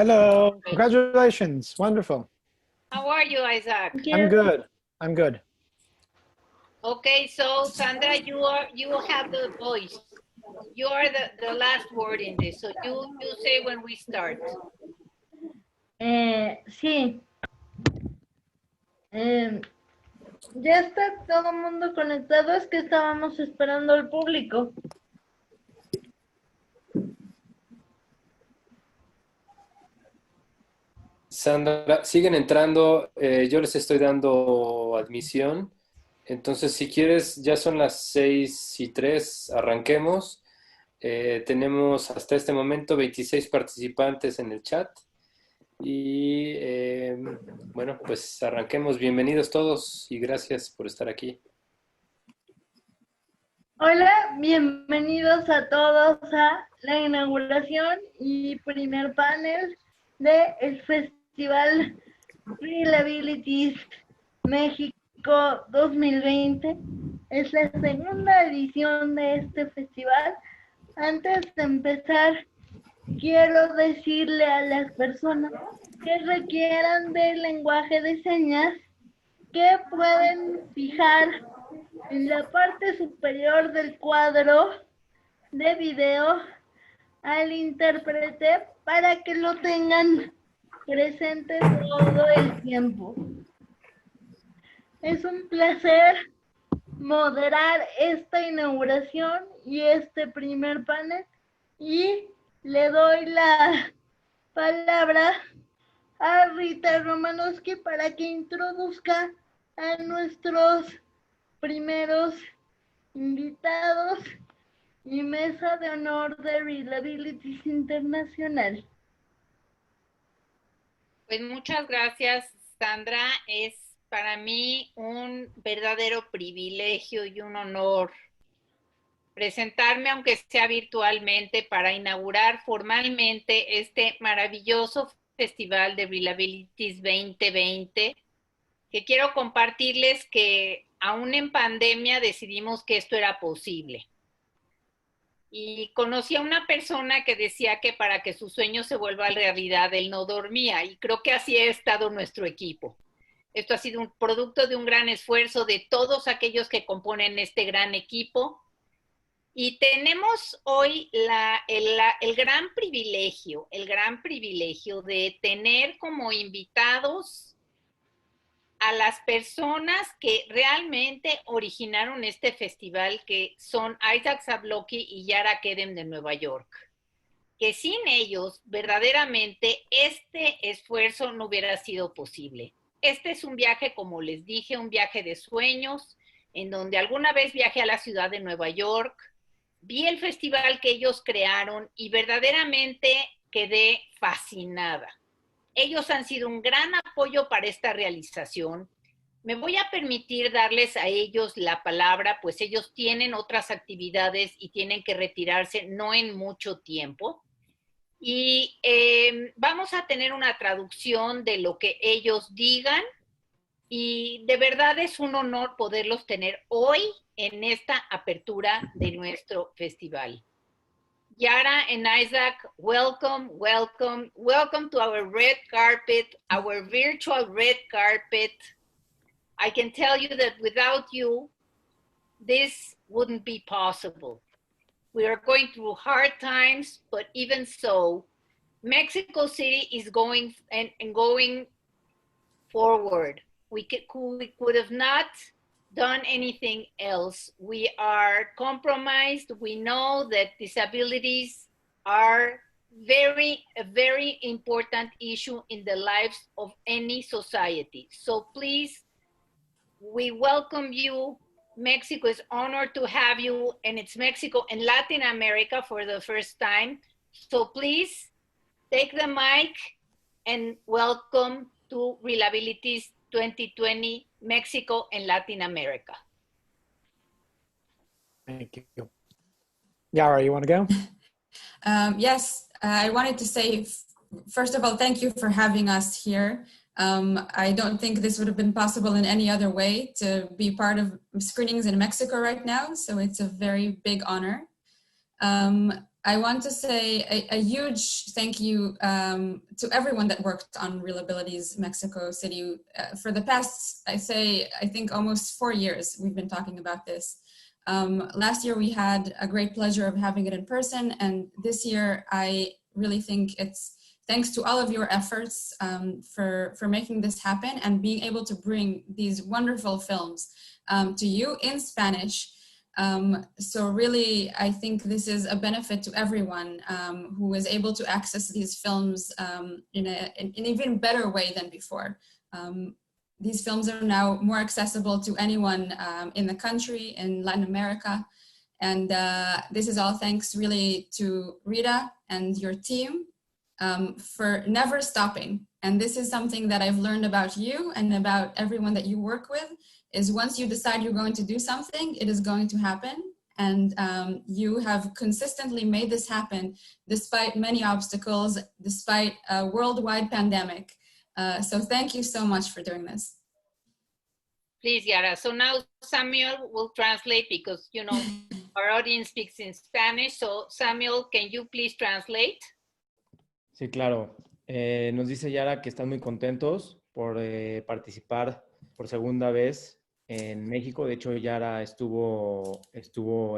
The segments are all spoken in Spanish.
Hello, congratulations, wonderful. How are you, Isaac? I'm good, I'm good. Okay, so Sandra, you have the voice. You are the last word in this, so you say when we start. Sí. Ya está todo el mundo conectado, es que estábamos esperando al público. Sandra, siguen entrando, yo les estoy dando admisión. Entonces, si quieres, ya son las 6:03, arranquemos. Tenemos hasta este momento 26 participantes en el chat. Y bueno, pues arranquemos. Bienvenidos todos y gracias por estar aquí. Hola, bienvenidos a todos a la inauguración y primer panel del Festival Reliabilities México 2020. Es la segunda edición de este festival. Antes de empezar, quiero decirle a las personas que requieran del lenguaje de señas que pueden fijar en la parte superior del cuadro de video al intérprete para que lo tengan presente todo el tiempo. Es un placer moderar esta inauguración y este primer panel y le doy la palabra a Rita Romanowski para que introduzca a nuestros primeros invitados y mesa de honor de Reliabilities Internacional. Pues muchas gracias, Sandra. Es para mí un verdadero privilegio y un honor presentarme, aunque sea virtualmente, para inaugurar formalmente este maravilloso Festival de Reliabilities 2020, que quiero compartirles que aún en pandemia decidimos que esto era posible. Y conocí a una persona que decía que para que su sueño se vuelva realidad, él no dormía, y creo que así ha estado nuestro equipo. Esto ha sido un producto de un gran esfuerzo de todos aquellos que componen este gran equipo. Y tenemos hoy el gran privilegio de tener como invitados a las personas que realmente originaron este festival, que son Isaac Zablocki y Yara Kedem de Nueva York. Que sin ellos, verdaderamente, este esfuerzo no hubiera sido posible. Este es un viaje, como les dije, un viaje de sueños, en donde alguna vez viajé a la ciudad de Nueva York, vi el festival que ellos crearon y verdaderamente quedé fascinada. Ellos han sido un gran apoyo para esta realización. Me voy a permitir darles a ellos la palabra, pues ellos tienen otras actividades y tienen que retirarse no en mucho tiempo. Y vamos a tener una traducción de lo que ellos digan y de verdad es un honor poderlos tener hoy en esta apertura de nuestro festival. Yara and Isaac, welcome, welcome, welcome to our red carpet, our virtual red carpet. I can tell you that without you, this wouldn't be possible. We are going through hard times, but even so, Mexico City is going and going forward. We could have not done anything else. We are compromised. We know that disabilities are a very important issue in the lives of any society. So please, we welcome you. Mexico is honored to have you, and it's Mexico and Latin America for the first time. So please take the mic and welcome to Reliabilities 2020, Mexico and Latin America. Thank you. Yara, you want to go? Yes, I wanted to say, first of all, thank you for having us here. I don't think this would have been possible in any other way to be part of screenings in Mexico right now, so it's a very big honor. I want to say a huge thank you to everyone that worked on Real Abilities Mexico City. For the past, I think almost 4 years, we've been talking about this. Last year, we had a great pleasure of having it in person. And this year, I really think it's thanks to all of your efforts for making this happen and being able to bring these wonderful films to you in Spanish. So really, I think this is a benefit to everyone who is able to access these films in an even better way than before. These films are now more accessible to anyone in the country, in Latin America. And this is all thanks really to Rita and your team for never stopping. And this is something that I've learned about you and about everyone that you work with, is once you decide you're going to do something, it is going to happen. And you have consistently made this happen despite many obstacles, despite a worldwide pandemic. So thank you so much for doing this. Please, Yara. So now Samuel will translate because, you know, our audience speaks in Spanish. So Samuel, can you please translate? Sí, claro. Nos dice Yara que están muy contentos por participar por segunda vez en México. De hecho, Yara estuvo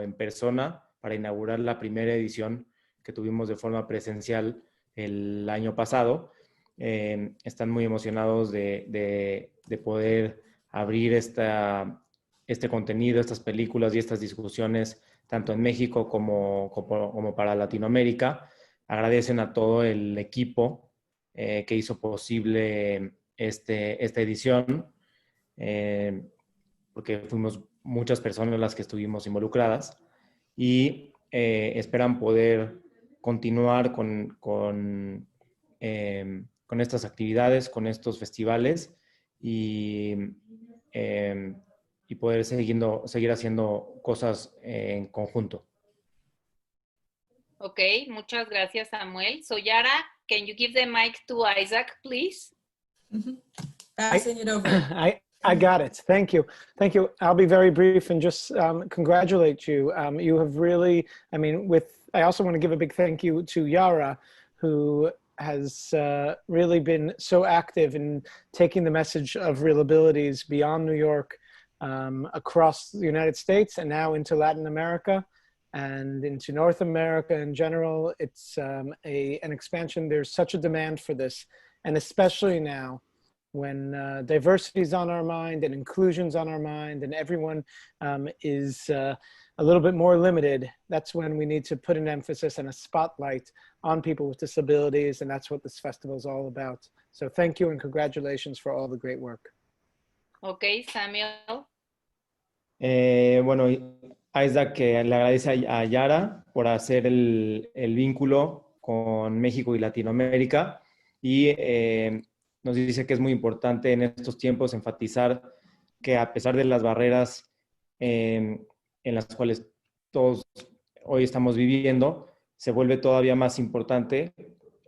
en persona para inaugurar la primera edición que tuvimos de forma presencial el año pasado. Están muy emocionados de poder abrir este contenido, estas películas y estas discusiones tanto en México como para Latinoamérica. Agradecen a todo el equipo que hizo posible esta edición, porque fuimos muchas personas las que estuvimos involucradas y esperan poder continuar con estas actividades, con estos festivales y poder seguir haciendo cosas en conjunto. Okay, muchas gracias, Samuel. So Yara, can you give the mic to Isaac, please? Passing it over. I got it. Thank you. Thank you. I'll be very brief and just congratulate you. You have really, I also want to give a big thank you to Yara, who has really been so active in taking the message of Real Abilities beyond New York, across the United States and now into Latin America and into North America in general. It's an expansion. There's such a demand for this, and especially now when diversity is on our mind and inclusion's on our mind and everyone is a little bit more limited. That's when we need to put an emphasis and a spotlight on people with disabilities, and that's what this festival is all about. So thank you and congratulations for all the great work. Okay, Samuel. Bueno, Isaac que le agradece a Yara por hacer el vínculo con México y Latinoamérica y nos dice que es muy importante en estos tiempos enfatizar que a pesar de las barreras en las cuales todos hoy estamos viviendo, se vuelve todavía más importante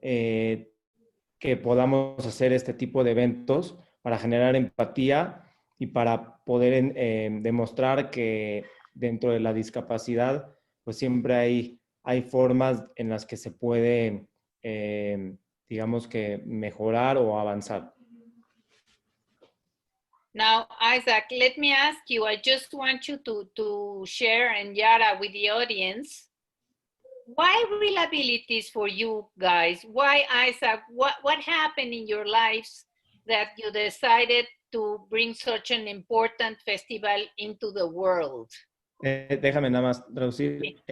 que podamos hacer este tipo de eventos para generar empatía y para poder demostrar que dentro de la discapacidad, pues siempre hay formas en las que se puede, digamos que mejorar o avanzar. Now, Isaac, let me ask you, I just want you to share, and Yara, with the audience, why Real Abilities for you guys? Why, Isaac, what happened in your lives that you decided to bring such an important festival into the world? Déjame nada más traducir.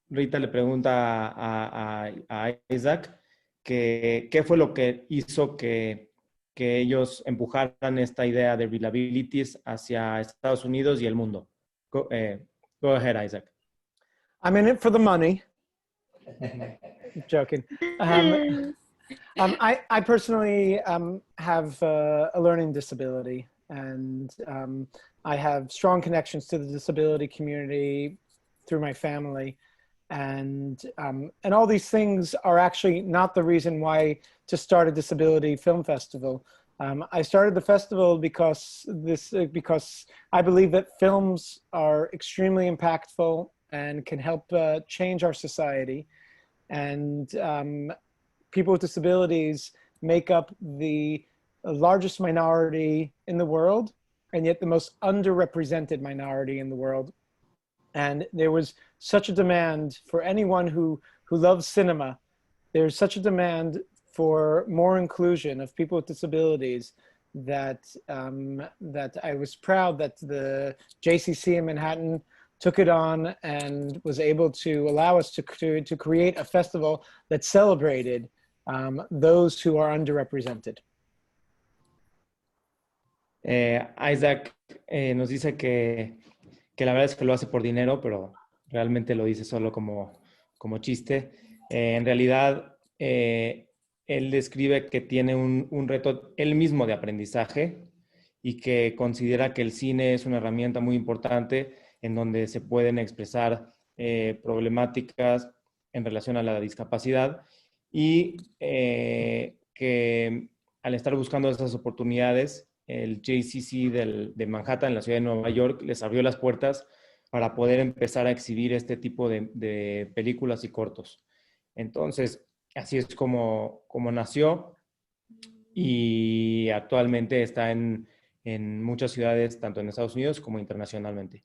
Rita le pregunta a Isaac que qué fue lo que hizo que ellos empujaran esta idea de Real Abilities hacia Estados Unidos y el mundo. Go ahead, Isaac. I'm in it for the money. Joking. I personally have a learning disability, and I have strong connections to the disability community through my family. And all these things are actually not the reason why to start a disability film festival. I started the festival because I believe that films are extremely impactful and can help change our society. And people with disabilities make up the largest minority in the world, and yet the most underrepresented minority in the world. And there was such a demand for anyone who loves cinema. There's such a demand for more inclusion of people with disabilities that that I was proud that the JCC in Manhattan took it on and was able to allow us to create a festival that celebrated those who are underrepresented. Isaac nos dice que la verdad es que lo hace por dinero, pero realmente lo dice solo como chiste. En realidad, él describe que tiene un reto él mismo de aprendizaje y que considera que el cine es una herramienta muy importante en donde se pueden expresar problemáticas en relación a la discapacidad y que al estar buscando esas oportunidades, el JCC de Manhattan, en la ciudad de Nueva York, les abrió las puertas para poder empezar a exhibir este tipo de películas y cortos. Entonces, así es como nació y actualmente está en muchas ciudades, tanto en Estados Unidos como internacionalmente.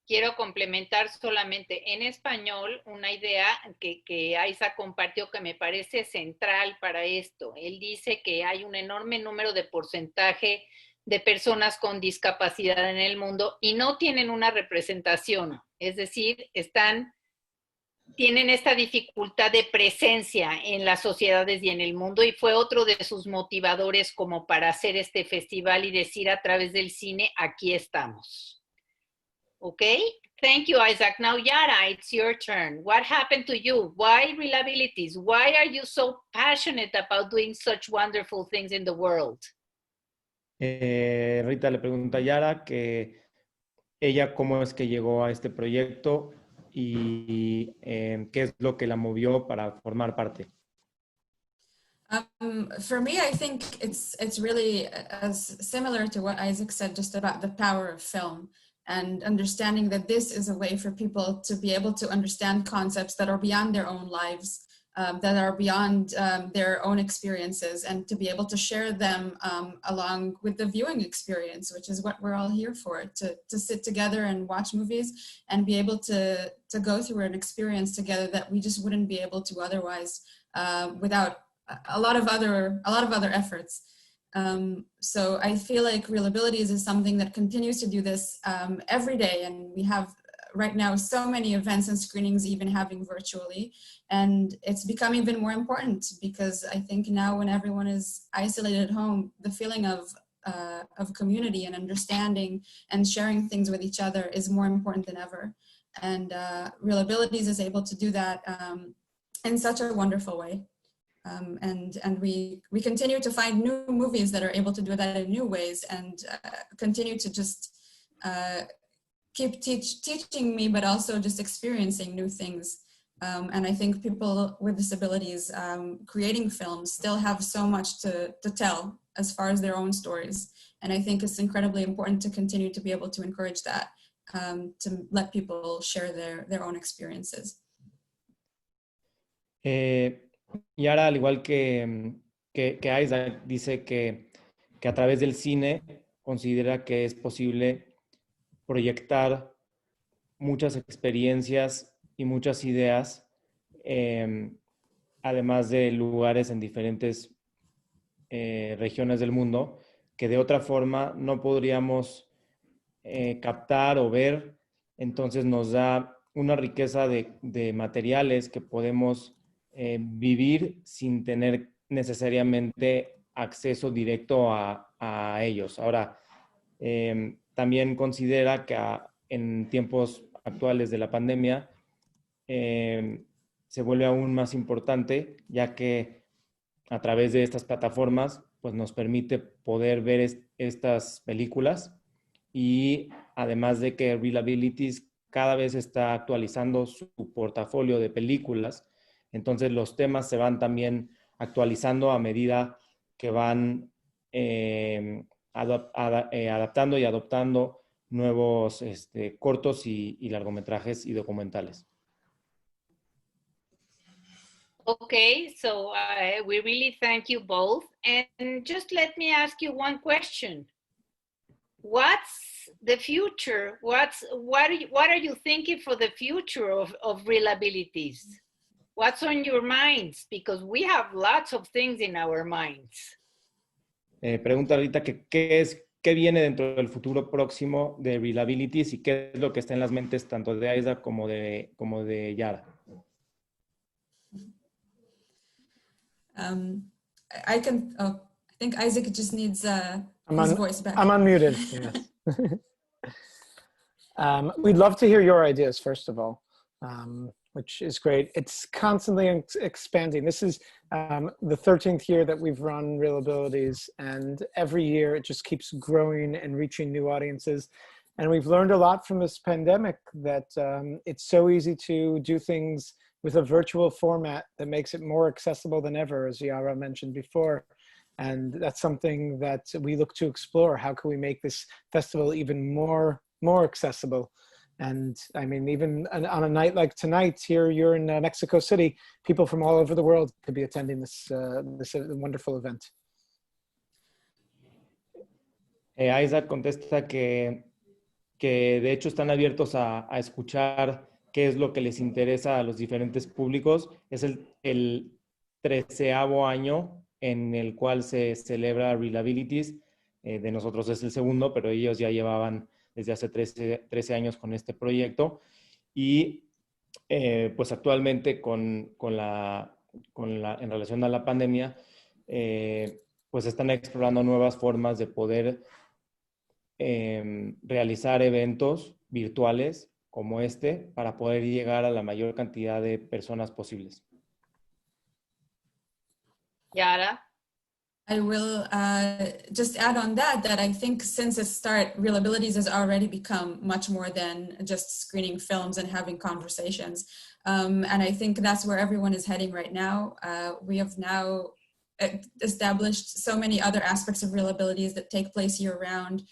Quiero complementar solamente en español una idea que Isaac compartió que me parece central para esto. Él dice que hay un enorme número de porcentaje de personas con discapacidad en el mundo y no tienen una representación, es decir, tienen esta dificultad de presencia en las sociedades y en el mundo, y fue otro de sus motivadores como para hacer este festival y decir a través del cine, aquí estamos. Okay, thank you, Isaac. Now, Yara, it's your turn. What happened to you? Why Real Abilities? Why are you so passionate about doing such wonderful things in the world? Rita le pregunta a Yara que ella cómo es que llegó a este proyecto y qué es lo que la movió para formar parte. For me, I think it's really as similar to what Isaac said just about the power of film. And understanding that this is a way for people to be able to understand concepts that are beyond their own lives, that are beyond their own experiences, and to be able to share them along with the viewing experience, which is what we're all here for, to sit together and watch movies and be able to go through an experience together that we just wouldn't be able to otherwise without a lot of other efforts. So I feel like Real Abilities is something that continues to do this every day, and we have right now so many events and screenings even having virtually, and it's become even more important because I think now when everyone is isolated at home, the feeling of community and understanding and sharing things with each other is more important than ever, and Real Abilities is able to do that in such a wonderful way. And we continue to find new movies that are able to do that in new ways, and continue to just keep teaching me, but also just experiencing new things. And I think people with disabilities creating films still have so much to tell as far as their own stories. And I think it's incredibly important to continue to be able to encourage that, to let people share their own experiences. Yara, al igual que Isaac, dice que a través del cine considera que es posible proyectar muchas experiencias y muchas ideas, además de lugares en diferentes regiones del mundo, que de otra forma no podríamos captar o ver. Entonces nos da una riqueza de materiales que podemos vivir sin tener necesariamente acceso directo a ellos. Ahora, también considera que en tiempos actuales de la pandemia se vuelve aún más importante, ya que a través de estas plataformas pues nos permite poder ver estas películas, y además de que Real Abilities cada vez está actualizando su portafolio de películas. Entonces los temas se van también actualizando a medida que van adaptando y adoptando nuevos cortos y largometrajes y documentales. Okay, so we really thank you both. And just let me ask you one question. What's the future? What are you thinking for the future of Real Abilities? What's on your minds? Because we have lots of things in our minds. Pregunta ahorita que qué viene dentro del futuro próximo de Real Abilities y qué es lo que está en las mentes tanto de Aida como de Yara. I think Isaac just needs his voice back. I'm unmuted. Yes. We'd love to hear your ideas, first of all, which is great. It's constantly expanding. This is the 13th year that we've run Real Abilities, and every year it just keeps growing and reaching new audiences. And we've learned a lot from this pandemic that it's so easy to do things with a virtual format that makes it more accessible than ever, as Yara mentioned before. And that's something that we look to explore. How can we make this festival even more accessible? And I mean, even on a night like tonight, here you're in Mexico City, people from all over the world could be attending this wonderful event. Isaac contesta que de hecho están abiertos a escuchar qué es lo que les interesa a los diferentes públicos. Es el 13º año en el cual se celebra Real Abilities. De nosotros es el segundo, pero ellos ya llevaban desde hace 13 años con este proyecto. Y pues actualmente en relación a la pandemia, pues están explorando nuevas formas de poder realizar eventos virtuales como este para poder llegar a la mayor cantidad de personas posibles. Yara? I will just add on that I think since its start, Real Abilities has already become much more than just screening films and having conversations. And I think that's where everyone is heading right now. We have now established so many other aspects of Real Abilities that take place year-round.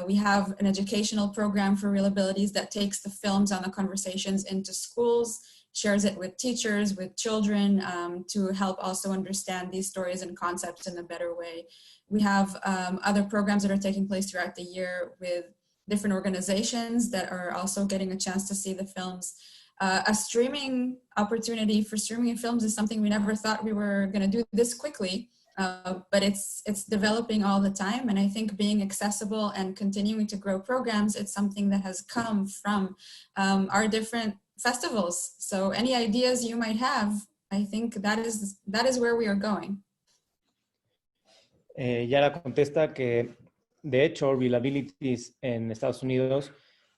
We have an educational program for Real Abilities that takes the films and the conversations into schools, shares it with teachers, with children, to help also understand these stories and concepts in a better way. We have other programs that are taking place throughout the year with different organizations that are also getting a chance to see the films. A streaming opportunity for streaming films is something we never thought we were going to do this quickly, but it's developing all the time. And I think being accessible and continuing to grow programs, it's something that has come from our different festivals. So any ideas you might have, I think that is where we are going. Yara contesta que de hecho Real Abilities en Estados Unidos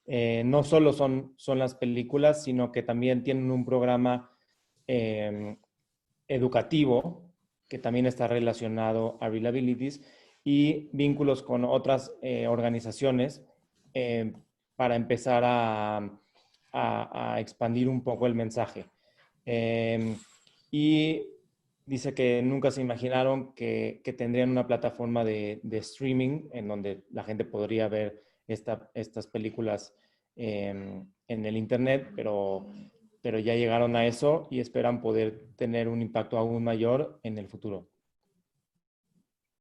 no solo son las películas, sino que también tienen un programa educativo que también está relacionado a Real Abilities y vínculos con otras organizaciones para empezar a expandir un poco el mensaje. Y dice que nunca se imaginaron que tendrían una plataforma de streaming en donde la gente podría ver estas películas en el internet, pero ya llegaron a eso y esperan poder tener un impacto aún mayor en el futuro.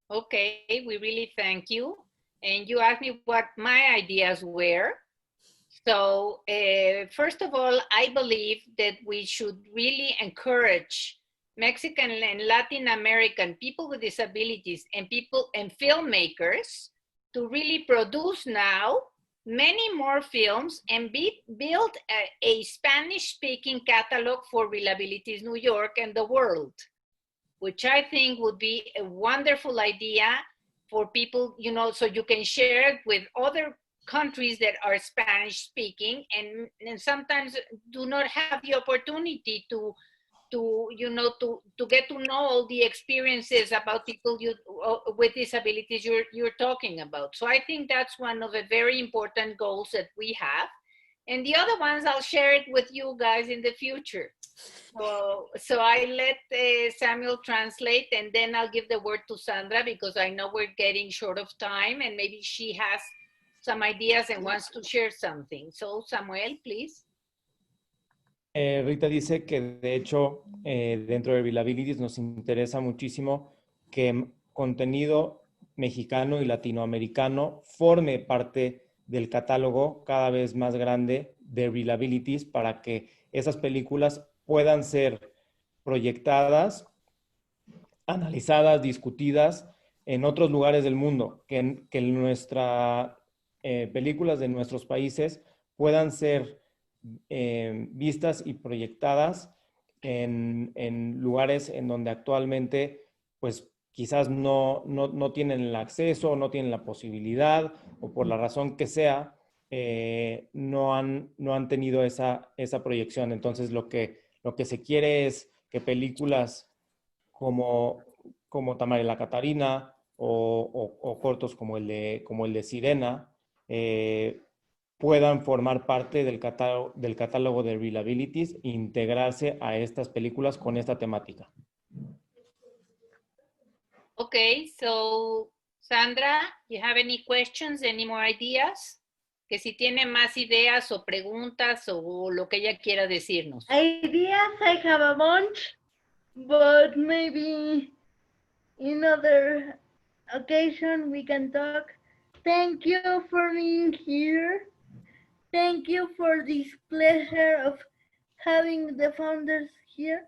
Okay, we really thank you. And you asked me what my ideas were. So first of all, I believe that we should really encourage Mexican and Latin American people with disabilities and filmmakers to really produce now many more films and build a Spanish-speaking catalog for Real Abilities New York and the world, which I think would be a wonderful idea for people, you know, so you can share it with other countries that are Spanish speaking and sometimes do not have the opportunity to get to know all the experiences about people with disabilities you're talking about. So I think that's one of the very important goals that we have. And the other ones I'll share it with you guys in the future. So I let Samuel translate and then I'll give the word to Sandra because I know we're getting short of time and maybe she has some ideas and wants to share something. So Samuel, please. Rita dice que de hecho dentro de Reelabilities nos interesa muchísimo que contenido mexicano y latinoamericano forme parte del catálogo cada vez más grande de Reelabilities para que esas películas puedan ser proyectadas, analizadas, discutidas en otros lugares del mundo, que nuestras películas de nuestros países puedan ser vistas y proyectadas en lugares en donde actualmente pues quizás no tienen el acceso, no tienen la posibilidad o por la razón que sea, no han tenido esa proyección. Entonces lo que se quiere es que películas como Tamara y la Catarina o cortos como el de Sirena puedan formar parte del catálogo de Reelabilities e integrarse a estas películas con esta temática. Okay, so Sandra, you have any questions, any more ideas? Que si tiene más ideas o preguntas o lo que ella quiera decirnos. Ideas, I have a bunch, but maybe in other occasion we can talk. Thank you for being here. Thank you for this pleasure of having the founders here.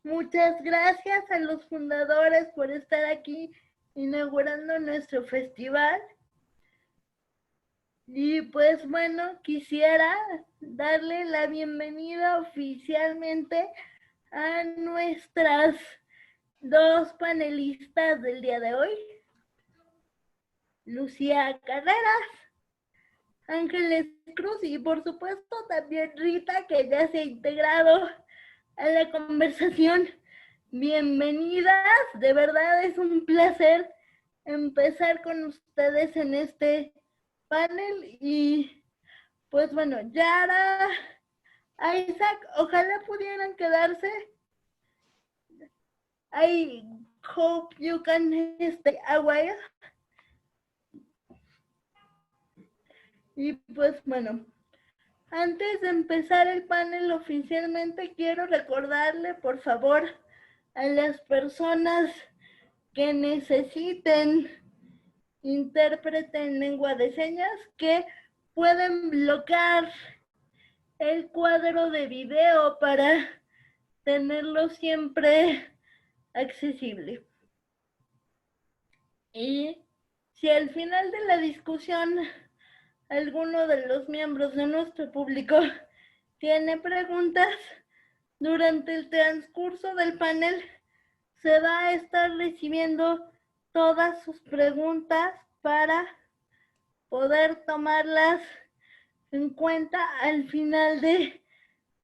Muchas gracias a los fundadores por estar aquí inaugurando nuestro festival. Y pues bueno, quisiera darle la bienvenida oficialmente a nuestras dos panelistas del día de hoy. Lucía Carreras, Ángeles Cruz y por supuesto también Rita, que ya se ha integrado a la conversación. Bienvenidas, de verdad es un placer empezar con ustedes en este panel y pues bueno, Yara, Isaac, ojalá pudieran quedarse. I hope you can stay a while. Y pues bueno, antes de empezar el panel oficialmente, quiero recordarle, por favor, a las personas que necesiten intérprete en lengua de señas que pueden bloquear el cuadro de video para tenerlo siempre accesible. Y si al final de la discusión alguno de los miembros de nuestro público tiene preguntas, durante el transcurso del panel se va a estar recibiendo todas sus preguntas para poder tomarlas en cuenta al final de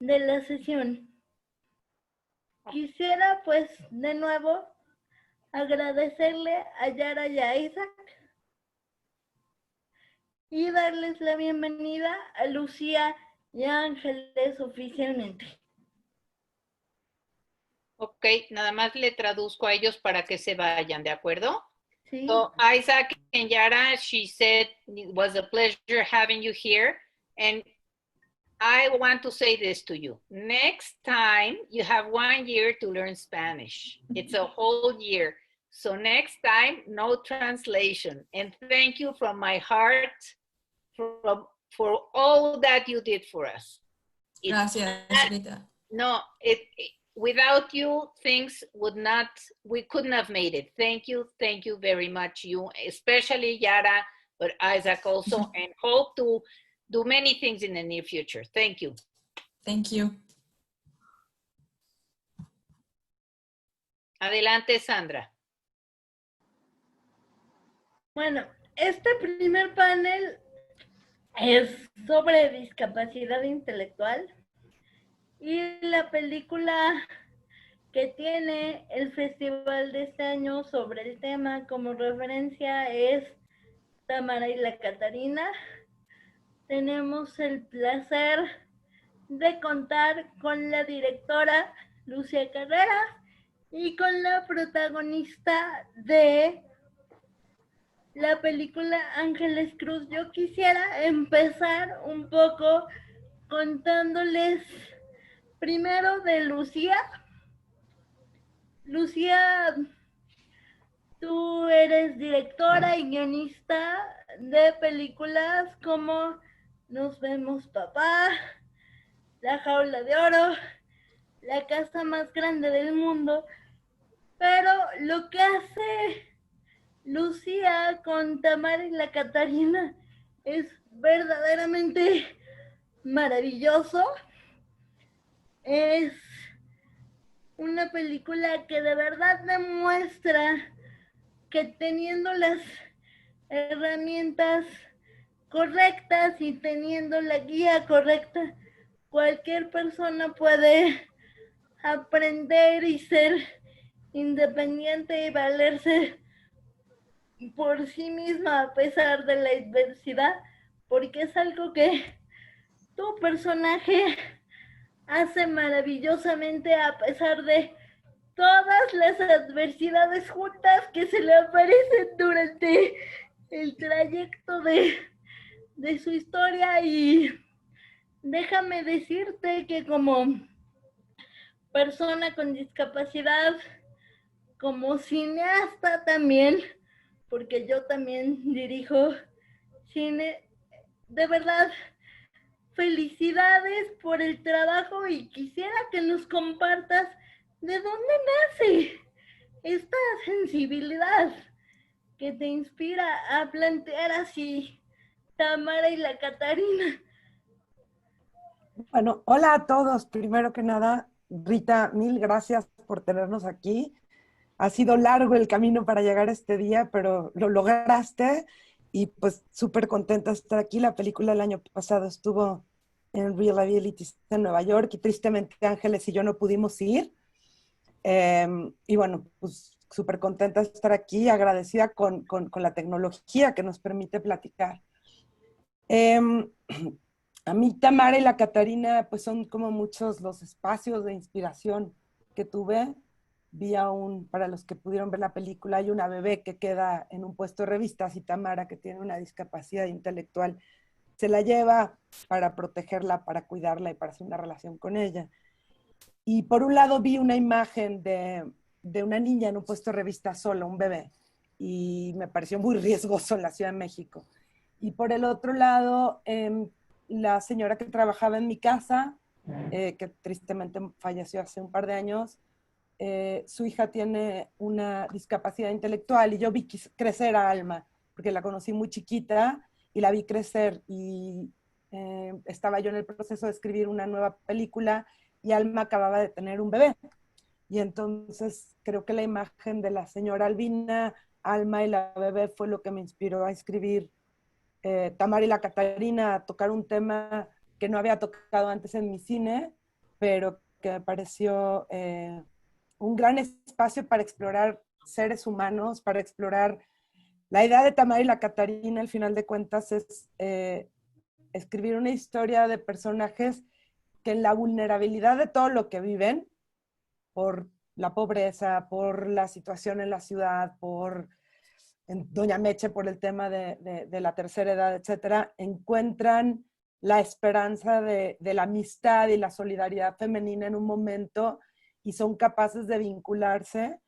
la sesión. Quisiera pues de nuevo agradecerle a Yara y a Isaac y darles la bienvenida a Lucía y a Ángeles oficialmente. Ok, nada más le traduzco a ellos para que se vayan, ¿de acuerdo? Sí. So Isaac and Yara, she said it was a pleasure having you here. And I want to say this to you. Next time, you have 1 year to learn Spanish. It's a whole year. So next time, no translation. And thank you from my heart for all that you did for us. Gracias, Rita. No, without you, things we couldn't have made it. Thank you very much. You, especially Yara, but Isaac also, and hope to do many things in the near future. Thank you. Thank you. Adelante, Sandra. Bueno, este primer panel es sobre discapacidad intelectual y la película que tiene el festival de este año sobre el tema como referencia es Tamara y la Catarina. Tenemos el placer de contar con la directora Lucía Carreras y con la protagonista de la película Ángeles Cruz. Yo quisiera empezar un poco contándoles primero de Lucía. Lucía, tú eres directora y guionista de películas como Nos vemos papá, La jaula de oro, La casa más grande del mundo. Pero lo que hace Lucía con Tamara y la Catarina es verdaderamente maravilloso. Es una película que de verdad demuestra que teniendo las herramientas correctas y teniendo la guía correcta, cualquier persona puede aprender y ser independiente y valerse por sí misma a pesar de la adversidad, porque es algo que tu personaje hace maravillosamente a pesar de todas las adversidades juntas que se le aparecen durante el trayecto de su historia. Y déjame decirte que como persona con discapacidad, como cineasta también, porque yo también dirijo cine, de verdad, felicidades por el trabajo y quisiera que nos compartas de dónde nace esta sensibilidad que te inspira a plantear así Tamara y la Catarina. Bueno, hola a todos. Primero que nada, Rita, mil gracias por tenernos aquí. Ha sido largo el camino para llegar a este día, pero lo lograste y pues súper contenta de estar aquí. La película el año pasado estuvo en Reliability en Nueva York y tristemente Ángeles y yo no pudimos ir. Y bueno, pues súper contenta de estar aquí, agradecida con la tecnología que nos permite platicar. A mí Tamara y la Catarina pues son como muchos los espacios de inspiración que tuve. Vi para los que pudieron ver la película, hay una bebé que queda en un puesto de revistas y Tamara, que tiene una discapacidad intelectual, se la lleva para protegerla, para cuidarla y para hacer una relación con ella. Y por un lado vi una imagen de una niña en un puesto de revista sola, un bebé, y me pareció muy riesgoso en la Ciudad de México. Y por el otro lado, la señora que trabajaba en mi casa, que tristemente falleció hace un par de años, su hija tiene una discapacidad intelectual y yo vi crecer a Alma, porque la conocí muy chiquita y la vi crecer y estaba yo en el proceso de escribir una nueva película y Alma acababa de tener un bebé. Y entonces creo que la imagen de la señora Albina, Alma y la bebé fue lo que me inspiró a escribir Tamara y la Catarina, a tocar un tema que no había tocado antes en mi cine, pero que me pareció un gran espacio para explorar seres humanos, para explorar la idea de Tamara y la Catarina, al final de cuentas, es escribir una historia de personajes que en la vulnerabilidad de todo lo que viven, por la pobreza, por la situación en la ciudad, por en Doña Meche, por el tema de la tercera edad, etcétera, encuentran la esperanza de la amistad y la solidaridad femenina en un momento y son capaces de vincularse.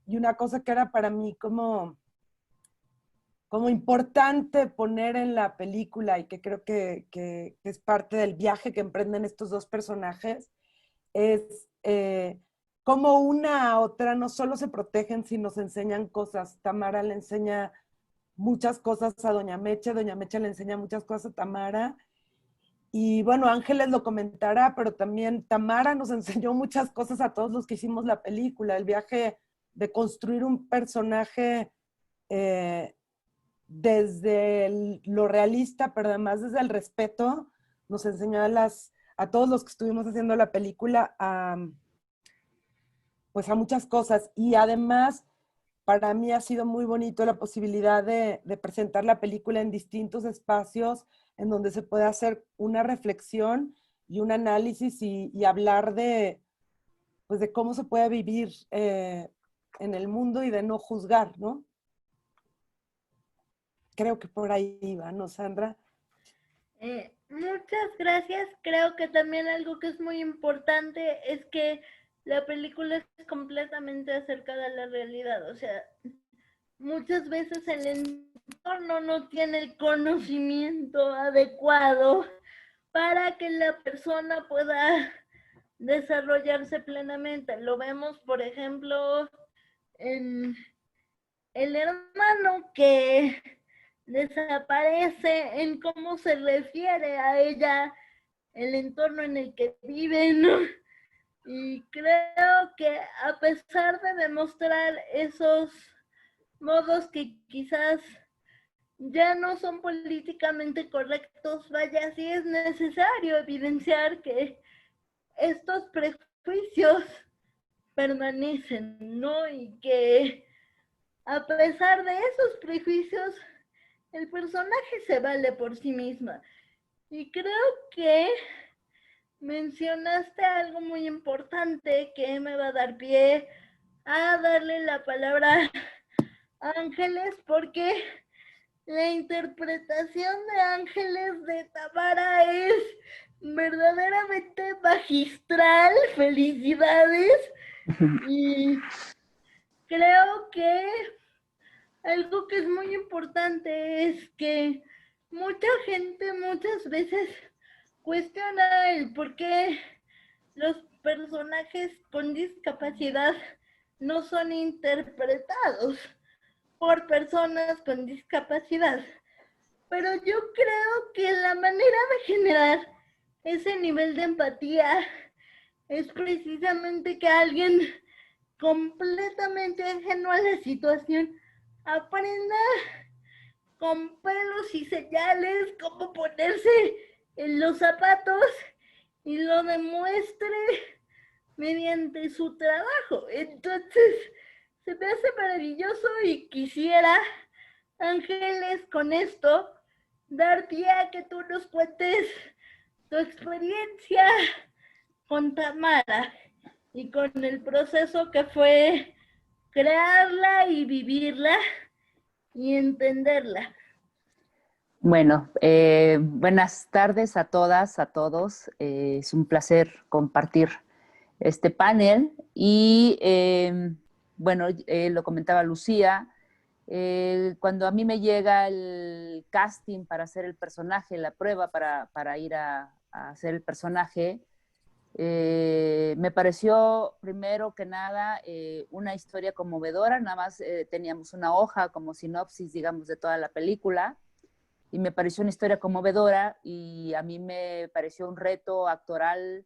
Y una cosa que era para mí como importante poner en la película y que creo que es parte del viaje que emprenden estos dos personajes, es cómo una a otra no solo se protegen, sino se enseñan cosas. Tamara le enseña muchas cosas a Doña Meche le enseña muchas cosas a Tamara. Y bueno, Ángeles lo comentará, pero también Tamara nos enseñó muchas cosas a todos los que hicimos la película. El viaje de construir un personaje desde lo realista, pero además desde el respeto, nos enseñó a todos los que estuvimos haciendo la película pues a muchas cosas. Y además, para mí ha sido muy bonito la posibilidad de presentar la película en distintos espacios en donde se puede hacer una reflexión y un análisis y hablar pues de cómo se puede vivir en el mundo y de no juzgar, ¿no? creo que por ahí iba, ¿no, Sandra? Muchas gracias. Creo que también algo que es muy importante es que la película es completamente acercada a la realidad. O sea, muchas veces el entorno no tiene el conocimiento adecuado para que la persona pueda desarrollarse plenamente. Lo vemos, por ejemplo, en el hermano que desaparece, en cómo se refiere a ella, el entorno en el que viven, ¿no? Y creo que a pesar de demostrar esos modos que quizás ya no son políticamente correctos, vaya, sí es necesario evidenciar que estos prejuicios permanecen, ¿no? Y que a pesar de esos prejuicios, el personaje se vale por sí misma. Y creo que mencionaste algo muy importante que me va a dar pie a darle la palabra a Ángeles, porque la interpretación de Ángeles de Tamara es verdaderamente magistral. Felicidades. Y creo que algo que es muy importante es que mucha gente muchas veces cuestiona el por qué los personajes con discapacidad no son interpretados por personas con discapacidad. Pero yo creo que la manera de generar ese nivel de empatía es precisamente que alguien completamente ajeno a la situación aprenda con pelos y señales cómo ponerse en los zapatos y lo demuestre mediante su trabajo. Entonces, se me hace maravilloso y quisiera, Ángeles, con esto, dar pie a que tú nos cuentes tu experiencia con Tamara y con el proceso que fue crearla y vivirla y entenderla. Bueno, buenas tardes a todas, a todos. Es un placer compartir este panel y bueno, lo comentaba Lucía, cuando a mí me llega el casting para hacer el personaje, la prueba para ir a hacer el personaje, me pareció primero que nada una historia conmovedora. Nada más teníamos una hoja como sinopsis, digamos, de toda la película, y me pareció una historia conmovedora, y a mí me pareció un reto actoral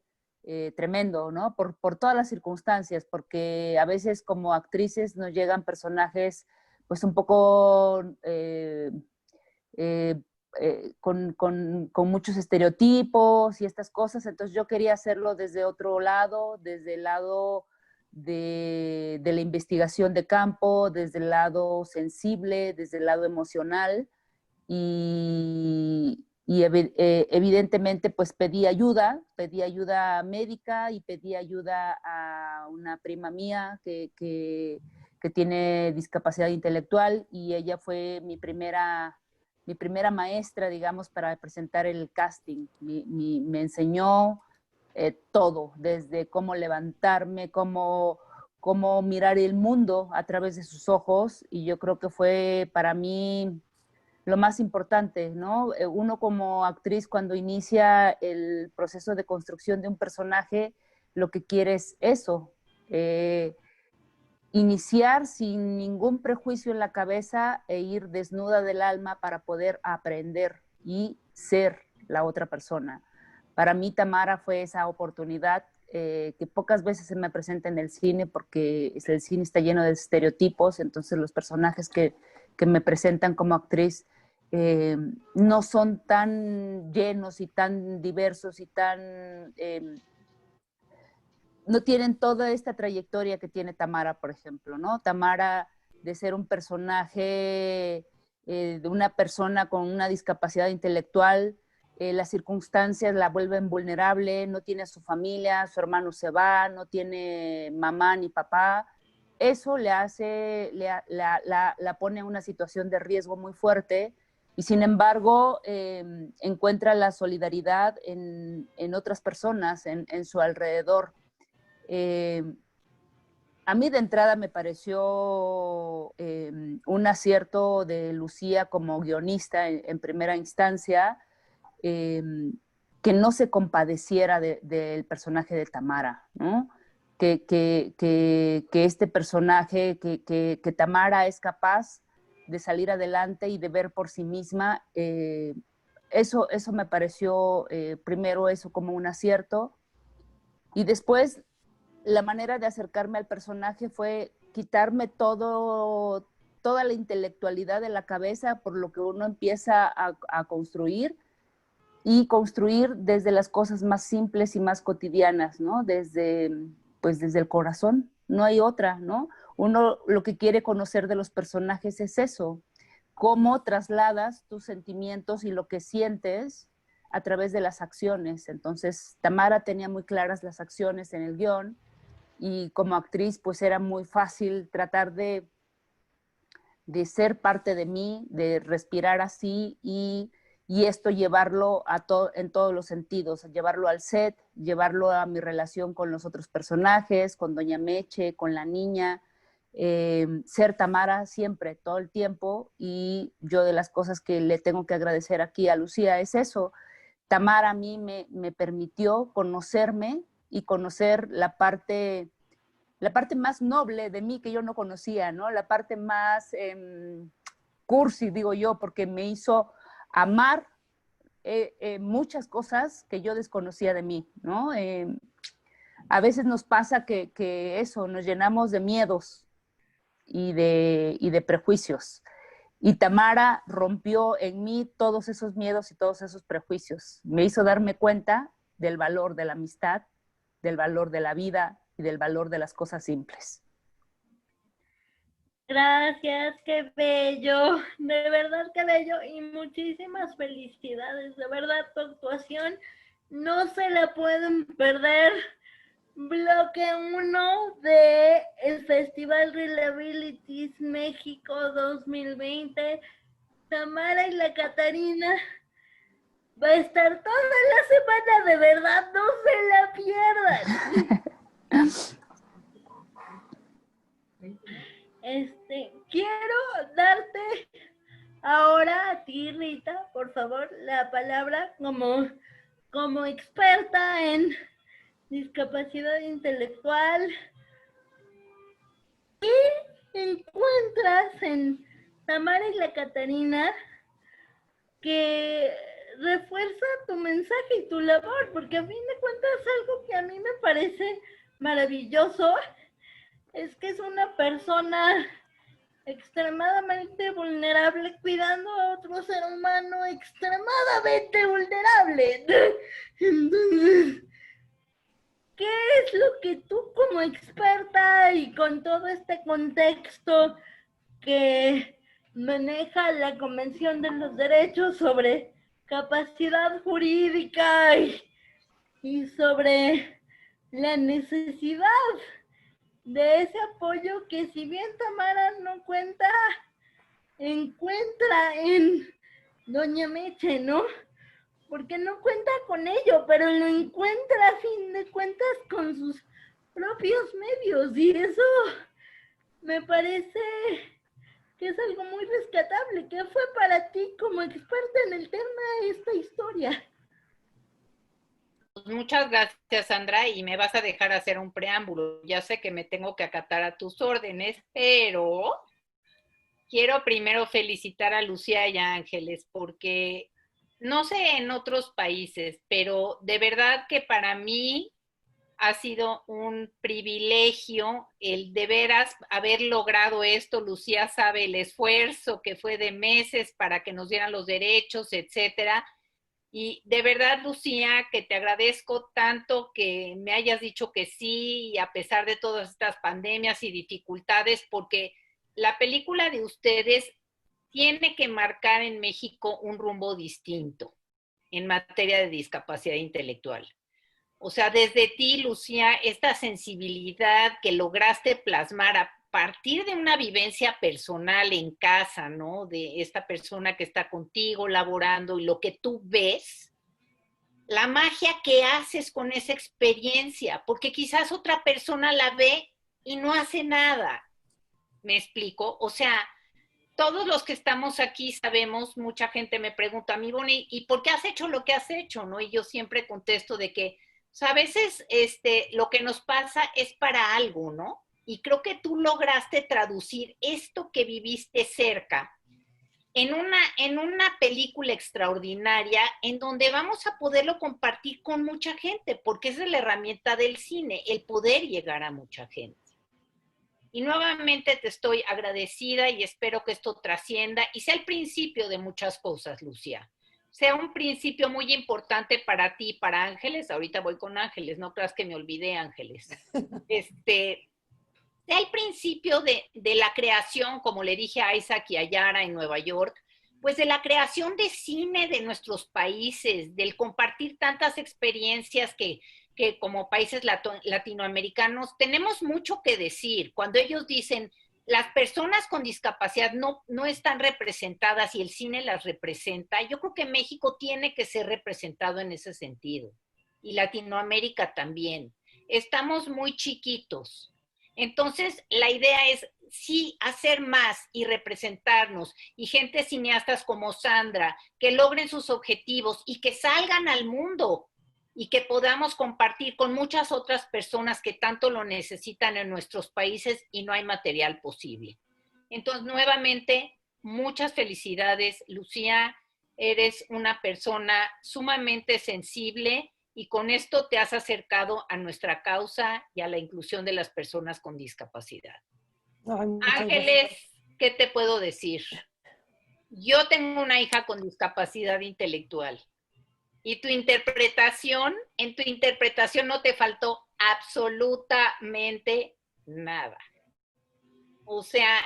tremendo, ¿no? Por todas las circunstancias, porque a veces como actrices nos llegan personajes pues un poco con muchos estereotipos y estas cosas. Entonces yo quería hacerlo desde otro lado, desde el lado de la investigación de campo, desde el lado sensible, desde el lado emocional, y evidentemente pues pedí ayuda médica, y pedí ayuda a una prima mía que tiene discapacidad intelectual, y ella fue mi primera maestra, digamos, para presentar el casting. Me enseñó todo, desde cómo levantarme, cómo mirar el mundo a través de sus ojos, y yo creo que fue para mí lo más importante, ¿no? Uno como actriz, cuando inicia el proceso de construcción de un personaje, lo que quiere es eso, iniciar sin ningún prejuicio en la cabeza e ir desnuda del alma para poder aprender y ser la otra persona. Para mí Tamara fue esa oportunidad que pocas veces se me presenta en el cine, porque el cine está lleno de estereotipos. Entonces los personajes que me presentan como actriz no son tan llenos y tan diversos y tan... no tienen toda esta trayectoria que tiene Tamara, por ejemplo, ¿no? Tamara, de ser un personaje, de una persona con una discapacidad intelectual, las circunstancias la vuelven vulnerable, no tiene a su familia, su hermano se va, no tiene mamá ni papá. Eso le hace, la pone en una situación de riesgo muy fuerte, y sin embargo encuentra la solidaridad en otras personas, en su alrededor. A mí de entrada me pareció un acierto de Lucía como guionista en primera instancia, que no se compadeciera del personaje de Tamara, ¿no? Que este personaje, que Tamara es capaz de salir adelante y de ver por sí misma, eso me pareció primero eso como un acierto, y después la manera de acercarme al personaje fue quitarme toda la intelectualidad de la cabeza por lo que uno empieza a construir, y construir desde las cosas más simples y más cotidianas, ¿no? Desde el corazón, no hay otra, ¿no? Uno lo que quiere conocer de los personajes es eso, cómo trasladas tus sentimientos y lo que sientes a través de las acciones. Entonces, Tamara tenía muy claras las acciones en el guión, y como actriz, pues era muy fácil tratar de ser parte de mí, de respirar así, y esto llevarlo en todos los sentidos, llevarlo al set, llevarlo a mi relación con los otros personajes, con Doña Meche, con la niña, ser Tamara siempre, todo el tiempo. Y yo, de las cosas que le tengo que agradecer aquí a Lucía es eso. Tamara a mí me permitió conocerme y conocer la parte más noble de mí que yo no conocía, ¿no? La parte más cursi, digo yo, porque me hizo amar muchas cosas que yo desconocía de mí, ¿no? A veces nos pasa que eso, nos llenamos de miedos y de prejuicios. Y Tamara rompió en mí todos esos miedos y todos esos prejuicios. Me hizo darme cuenta del valor de la amistad, del valor de la vida y del valor de las cosas simples. Gracias, qué bello, de verdad qué bello, y muchísimas felicidades, de verdad tu actuación no se la pueden perder. Bloque 1 de el Festival Reliabilities México 2020. Tamara y la Catarina va a estar toda la semana, de verdad, no se la pierdan. Quiero darte ahora a ti, Rita, por favor, la palabra como experta en discapacidad intelectual. ¿Qué encuentras en Tamara y la Catarina que refuerza tu mensaje y tu labor? Porque a fin de cuentas algo que a mí me parece maravilloso es que es una persona extremadamente vulnerable cuidando a otro ser humano extremadamente vulnerable. Entonces, ¿qué es lo que tú como experta y con todo este contexto que maneja la Convención de los Derechos sobre capacidad jurídica y sobre la necesidad de ese apoyo que, si bien Tamara no encuentra en Doña Meche, ¿no? Porque no cuenta con ello, pero lo encuentra a fin de cuentas con sus propios medios, y eso me parece que es algo muy rescatable. ¿Qué fue para ti como experta en el tema esta historia? Muchas gracias, Sandra, y me vas a dejar hacer un preámbulo. Ya sé que me tengo que acatar a tus órdenes, pero quiero primero felicitar a Lucía y a Ángeles, porque no sé en otros países, pero de verdad que para mí ha sido un privilegio el de veras haber logrado esto. Lucía sabe el esfuerzo que fue de meses para que nos dieran los derechos, etcétera. Y de verdad, Lucía, que te agradezco tanto que me hayas dicho que sí, y a pesar de todas estas pandemias y dificultades, porque la película de ustedes tiene que marcar en México un rumbo distinto en materia de discapacidad intelectual. O sea, desde ti, Lucía, esta sensibilidad que lograste plasmar partir de una vivencia personal en casa, ¿no? De esta persona que está contigo laborando y lo que tú ves, la magia que haces con esa experiencia, porque quizás otra persona la ve y no hace nada. ¿Me explico? O sea, todos los que estamos aquí sabemos, mucha gente me pregunta a mí, Bonnie, ¿y por qué has hecho lo que has hecho? ¿No? Y yo siempre contesto de que, o sea, a veces lo que nos pasa es para algo, ¿no? Y creo que tú lograste traducir esto que viviste cerca en una película extraordinaria en donde vamos a poderlo compartir con mucha gente, porque esa es la herramienta del cine, el poder llegar a mucha gente. Y nuevamente te estoy agradecida y espero que esto trascienda y sea el principio de muchas cosas, Lucía. Sea un principio muy importante para ti, para Ángeles. Ahorita voy con Ángeles, no creas que me olvidé, Ángeles. Sea el principio de la creación, como le dije a Isaac y a Yara en Nueva York, pues de la creación de cine de nuestros países, del compartir tantas experiencias que como países latinoamericanos tenemos mucho que decir. Cuando ellos dicen, las personas con discapacidad no están representadas y el cine las representa, yo creo que México tiene que ser representado en ese sentido. Y Latinoamérica también. Estamos muy chiquitos. Entonces, la idea es sí hacer más y representarnos, y gente cineastas como Sandra, que logren sus objetivos y que salgan al mundo y que podamos compartir con muchas otras personas que tanto lo necesitan en nuestros países y no hay material posible. Entonces, nuevamente, muchas felicidades, Lucía. Eres una persona sumamente sensible y con esto te has acercado a nuestra causa y a la inclusión de las personas con discapacidad. Ay, Ángeles, ¿qué te puedo decir? Yo tengo una hija con discapacidad intelectual y en tu interpretación no te faltó absolutamente nada. O sea,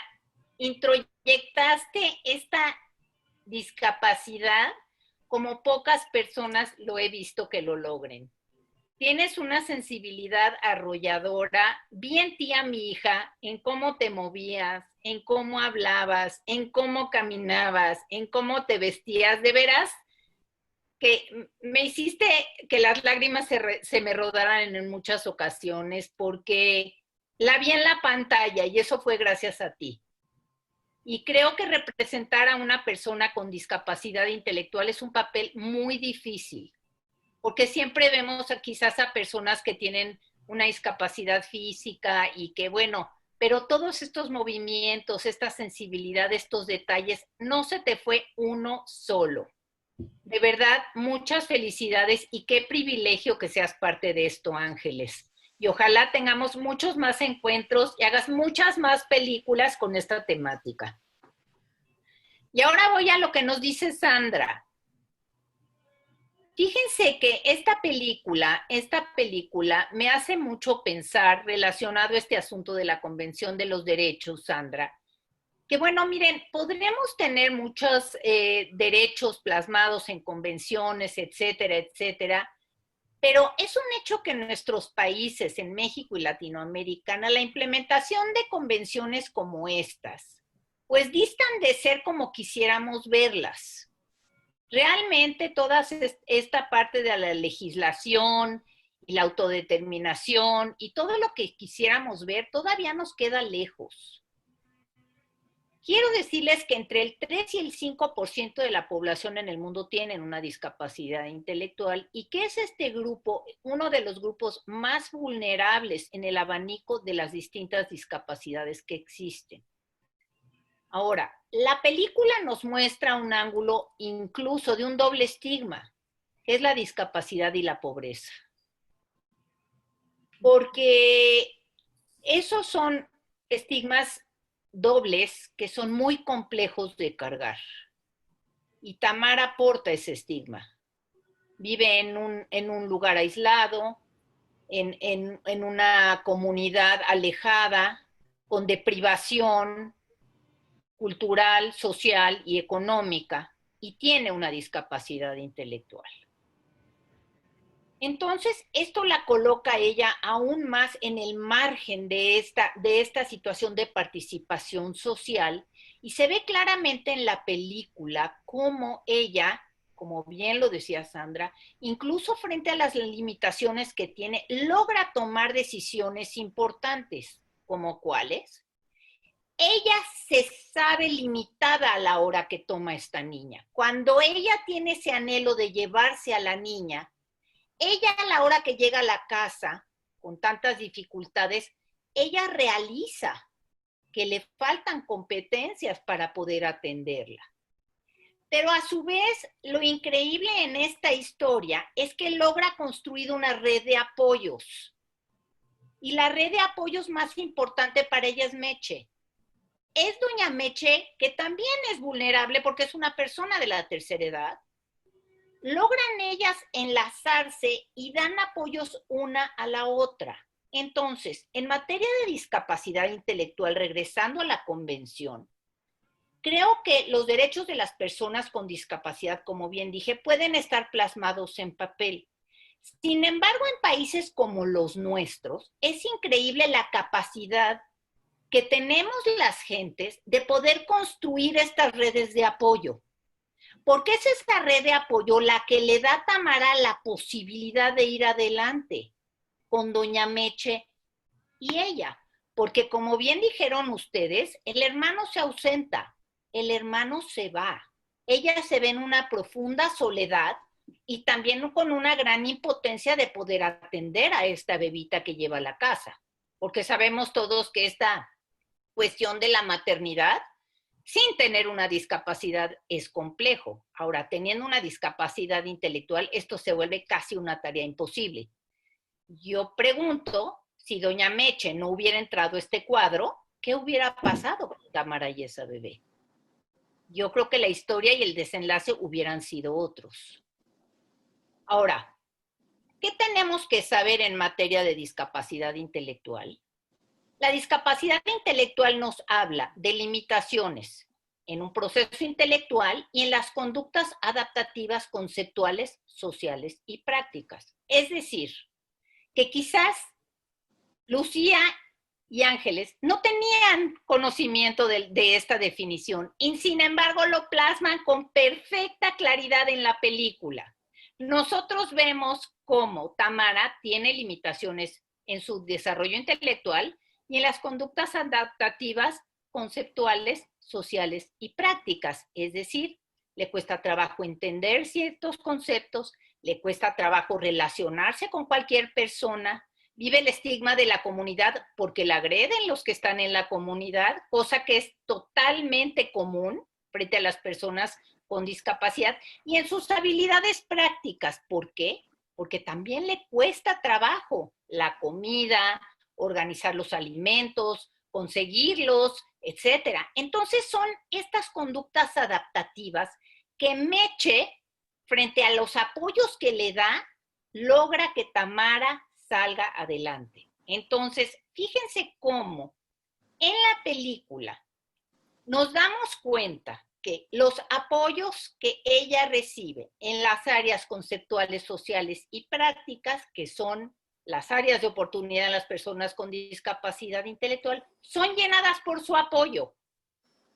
introyectaste esta discapacidad como pocas personas lo he visto que lo logren. Tienes una sensibilidad arrolladora, vi en ti a mi hija, en cómo te movías, en cómo hablabas, en cómo caminabas, en cómo te vestías, de veras que me hiciste que las lágrimas se me rodaran en muchas ocasiones porque la vi en la pantalla y eso fue gracias a ti. Y creo que representar a una persona con discapacidad intelectual es un papel muy difícil, porque siempre vemos quizás a personas que tienen una discapacidad física y que, bueno, pero todos estos movimientos, esta sensibilidad, estos detalles, no se te fue uno solo. De verdad, muchas felicidades y qué privilegio que seas parte de esto, Ángeles. Y ojalá tengamos muchos más encuentros y hagas muchas más películas con esta temática. Y ahora voy a lo que nos dice Sandra. Fíjense que esta película me hace mucho pensar relacionado a este asunto de la Convención de los Derechos, Sandra. Que bueno, miren, podremos tener muchos derechos plasmados en convenciones, etcétera, etcétera, pero es un hecho que en nuestros países, en México y Latinoamérica, la implementación de convenciones como estas, pues distan de ser como quisiéramos verlas. Realmente toda esta parte de la legislación y la autodeterminación y todo lo que quisiéramos ver todavía nos queda lejos. Quiero decirles que entre el 3 y el 5% de la población en el mundo tienen una discapacidad intelectual y que es este grupo uno de los grupos más vulnerables en el abanico de las distintas discapacidades que existen. Ahora, la película nos muestra un ángulo incluso de un doble estigma, que es la discapacidad y la pobreza. Porque esos son estigmas dobles que son muy complejos de cargar. Y Tamara porta ese estigma. Vive en un lugar aislado, en una comunidad alejada, con deprivación cultural, social y económica, y tiene una discapacidad intelectual. Entonces, esto la coloca a ella aún más en el margen de esta situación de participación social, y se ve claramente en la película cómo ella, como bien lo decía Sandra, incluso frente a las limitaciones que tiene, logra tomar decisiones importantes, como cuáles. Ella se sabe limitada a la hora que toma esta niña. Cuando ella tiene ese anhelo de llevarse a la niña, ella a la hora que llega a la casa, con tantas dificultades, ella realiza que le faltan competencias para poder atenderla. Pero a su vez, lo increíble en esta historia es que logra construir una red de apoyos. Y la red de apoyos más importante para ella es Meche. Es doña Meche, que también es vulnerable porque es una persona de la tercera edad. Logran ellas enlazarse y dan apoyos una a la otra. Entonces, en materia de discapacidad intelectual, regresando a la convención, creo que los derechos de las personas con discapacidad, como bien dije, pueden estar plasmados en papel. Sin embargo, en países como los nuestros, es increíble la capacidad que tenemos las gentes de poder construir estas redes de apoyo. Porque es esta red de apoyo la que le da a Tamara la posibilidad de ir adelante con doña Meche y ella. Porque como bien dijeron ustedes, el hermano se ausenta, el hermano se va. Ella se ve en una profunda soledad y también con una gran impotencia de poder atender a esta bebita que lleva a la casa. Porque sabemos todos que esta cuestión de la maternidad sin tener una discapacidad es complejo. Ahora, teniendo una discapacidad intelectual, esto se vuelve casi una tarea imposible. Yo pregunto, si doña Meche no hubiera entrado a este cuadro, ¿qué hubiera pasado con Tamara y esa bebé? Yo creo que la historia y el desenlace hubieran sido otros. Ahora, ¿qué tenemos que saber en materia de discapacidad intelectual? La discapacidad intelectual nos habla de limitaciones en un proceso intelectual y en las conductas adaptativas conceptuales, sociales y prácticas. Es decir, que quizás Lucía y Ángeles no tenían conocimiento de esta definición y sin embargo lo plasman con perfecta claridad en la película. Nosotros vemos cómo Tamara tiene limitaciones en su desarrollo intelectual y en las conductas adaptativas, conceptuales, sociales y prácticas. Es decir, le cuesta trabajo entender ciertos conceptos, le cuesta trabajo relacionarse con cualquier persona, vive el estigma de la comunidad porque la agreden los que están en la comunidad, cosa que es totalmente común frente a las personas con discapacidad, y en sus habilidades prácticas. ¿Por qué? Porque también le cuesta trabajo la comida, organizar los alimentos, conseguirlos, etcétera. Entonces son estas conductas adaptativas que Meche, frente a los apoyos que le da, logra que Tamara salga adelante. Entonces, fíjense cómo en la película nos damos cuenta que los apoyos que ella recibe en las áreas conceptuales, sociales y prácticas, que son las áreas de oportunidad de las personas con discapacidad intelectual, son llenadas por su apoyo.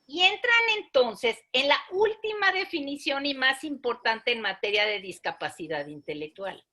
Y entran entonces en la última definición y más importante en materia de discapacidad intelectual.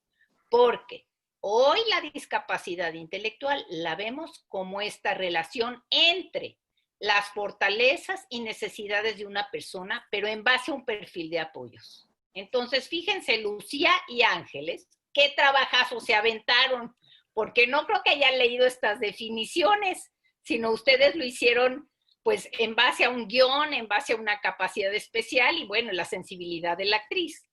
Porque hoy la discapacidad intelectual la vemos como esta relación entre las fortalezas y necesidades de una persona, pero en base a un perfil de apoyos. Entonces, fíjense, Lucía y Ángeles, qué trabajazos se aventaron, porque no creo que hayan leído estas definiciones, sino ustedes lo hicieron pues en base a un guión, en base a una capacidad especial y bueno, la sensibilidad de la actriz.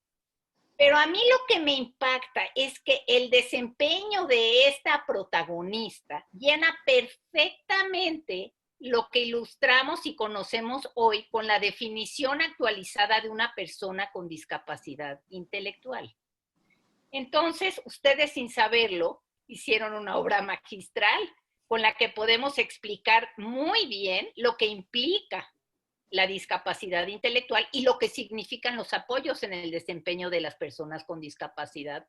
Pero a mí lo que me impacta es que el desempeño de esta protagonista llena perfectamente lo que ilustramos y conocemos hoy con la definición actualizada de una persona con discapacidad intelectual. Entonces, ustedes sin saberlo, hicieron una obra magistral con la que podemos explicar muy bien lo que implica la discapacidad intelectual y lo que significan los apoyos en el desempeño de las personas con discapacidad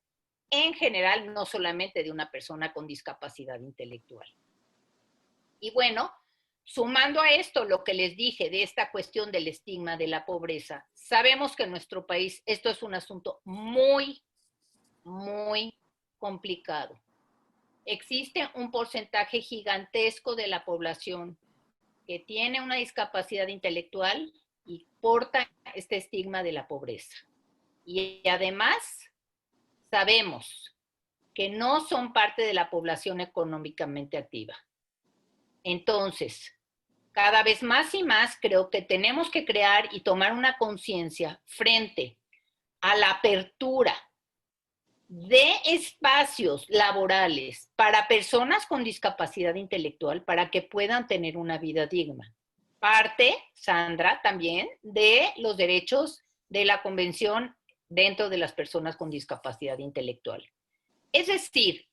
en general, no solamente de una persona con discapacidad intelectual. Y bueno, sumando a esto lo que les dije de esta cuestión del estigma de la pobreza, sabemos que en nuestro país esto es un asunto muy, muy complicado. Existe un porcentaje gigantesco de la población que tiene una discapacidad intelectual y porta este estigma de la pobreza. Y además, sabemos que no son parte de la población económicamente activa. Entonces, cada vez más y más creo que tenemos que crear y tomar una conciencia frente a la apertura de espacios laborales para personas con discapacidad intelectual para que puedan tener una vida digna. Parte, Sandra, también de los derechos de la Convención dentro de las personas con discapacidad intelectual. Es decir,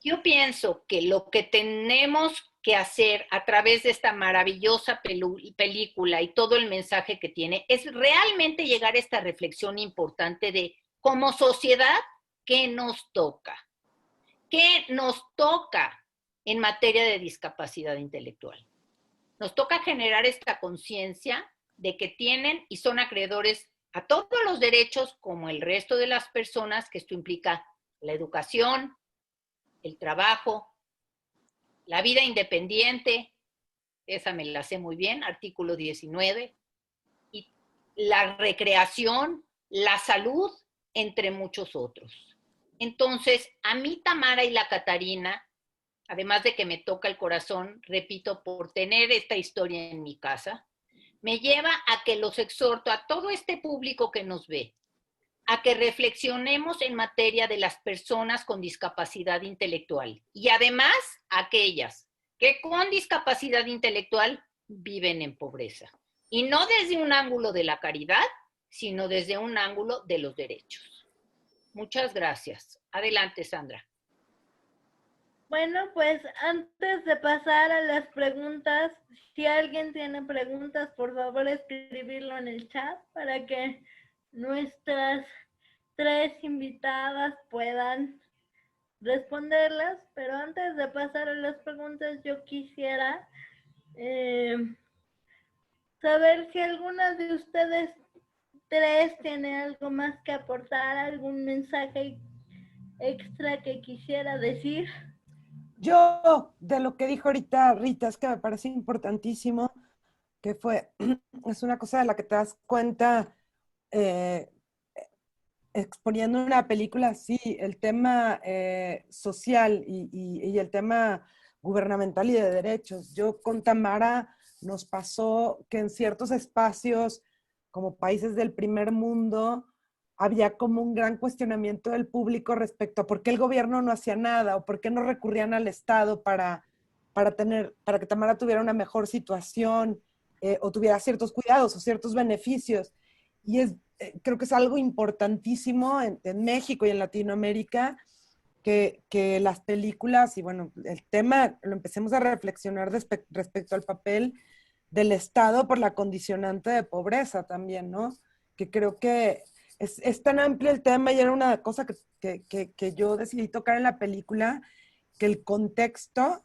yo pienso que lo que tenemos que hacer a través de esta maravillosa película y todo el mensaje que tiene es realmente llegar a esta reflexión importante de, como sociedad, ¿qué nos toca? ¿Qué nos toca en materia de discapacidad intelectual? Nos toca generar esta conciencia de que tienen y son acreedores a todos los derechos como el resto de las personas, que esto implica la educación, el trabajo, la vida independiente, esa me la sé muy bien, artículo 19, y la recreación, la salud, entre muchos otros. Entonces, a mí Tamara y la Catarina, además de que me toca el corazón, repito, por tener esta historia en mi casa, me lleva a que los exhorto a todo este público que nos ve, a que reflexionemos en materia de las personas con discapacidad intelectual y además aquellas que con discapacidad intelectual viven en pobreza. Y no desde un ángulo de la caridad, sino desde un ángulo de los derechos. Muchas gracias. Adelante, Sandra. Bueno, pues antes de pasar a las preguntas, si alguien tiene preguntas, por favor escribirlo en el chat para que nuestras 3 invitadas puedan responderlas. Pero antes de pasar a las preguntas, yo quisiera saber si alguna de ustedes 3 tiene algo más que aportar, algún mensaje extra que quisiera decir. Yo, de lo que dijo ahorita Rita, es que me parece importantísimo, que es una cosa de la que te das cuenta exponiendo una película así, el tema social y el tema gubernamental y de derechos. Yo con Tamara nos pasó que en ciertos espacios, como países del primer mundo, había como un gran cuestionamiento del público respecto a por qué el gobierno no hacía nada o por qué no recurrían al Estado para que Tamara tuviera una mejor situación o tuviera ciertos cuidados o ciertos beneficios. Y creo que es algo importantísimo en México y en Latinoamérica que las películas y bueno, el tema lo empecemos a reflexionar respecto al papel del Estado por la condicionante de pobreza también, ¿no? Que creo que es tan amplio el tema y era una cosa que yo decidí tocar en la película, que el contexto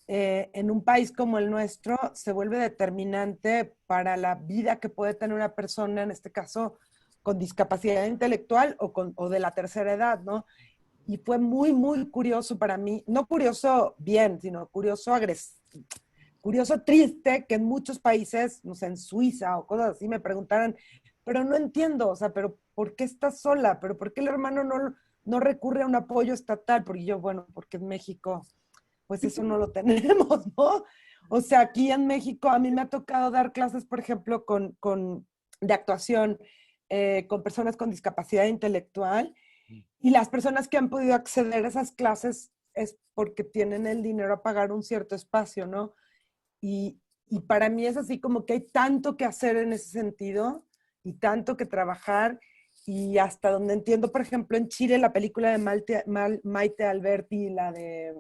en un país como el nuestro se vuelve determinante para la vida que puede tener una persona, en este caso con discapacidad intelectual o de la tercera edad, ¿no? Y fue muy, muy curioso para mí, no curioso bien, sino curioso triste, que en muchos países, no sé, en Suiza o cosas así, me preguntaran, pero no entiendo, o sea, pero ¿por qué estás sola? ¿Pero por qué el hermano no recurre a un apoyo estatal? Porque yo, bueno, porque en México, pues eso no lo tenemos, ¿no? O sea, aquí en México a mí me ha tocado dar clases, por ejemplo, de actuación con personas con discapacidad intelectual, y las personas que han podido acceder a esas clases es porque tienen el dinero a pagar un cierto espacio, ¿no? Y para mí es así como que hay tanto que hacer en ese sentido y tanto que trabajar, y hasta donde entiendo, por ejemplo, en Chile la película de Maite Alberti, la de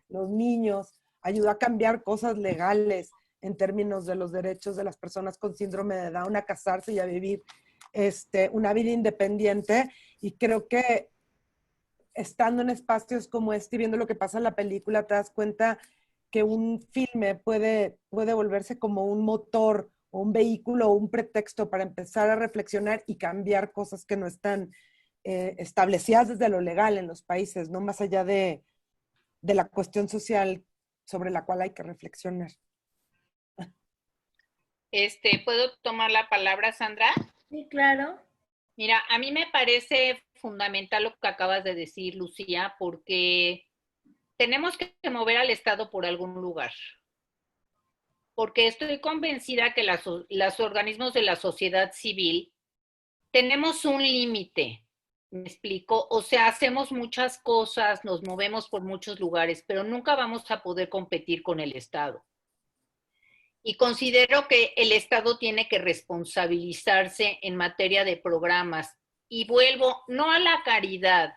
los niños, ayudó a cambiar cosas legales en términos de los derechos de las personas con síndrome de Down a casarse y a vivir una vida independiente, y creo que estando en espacios como este y viendo lo que pasa en la película, te das cuenta que un filme puede volverse como un motor o un vehículo o un pretexto para empezar a reflexionar y cambiar cosas que no están establecidas desde lo legal en los países, no más allá de la cuestión social sobre la cual hay que reflexionar. ¿Puedo tomar la palabra, Sandra? Sí, claro. Mira, a mí me parece fundamental lo que acabas de decir, Lucía, porque tenemos que mover al Estado por algún lugar. Porque estoy convencida que los organismos de la sociedad civil tenemos un límite. ¿Me explico? O sea, hacemos muchas cosas, nos movemos por muchos lugares, pero nunca vamos a poder competir con el Estado. Y considero que el Estado tiene que responsabilizarse en materia de programas. Y vuelvo, no a la caridad,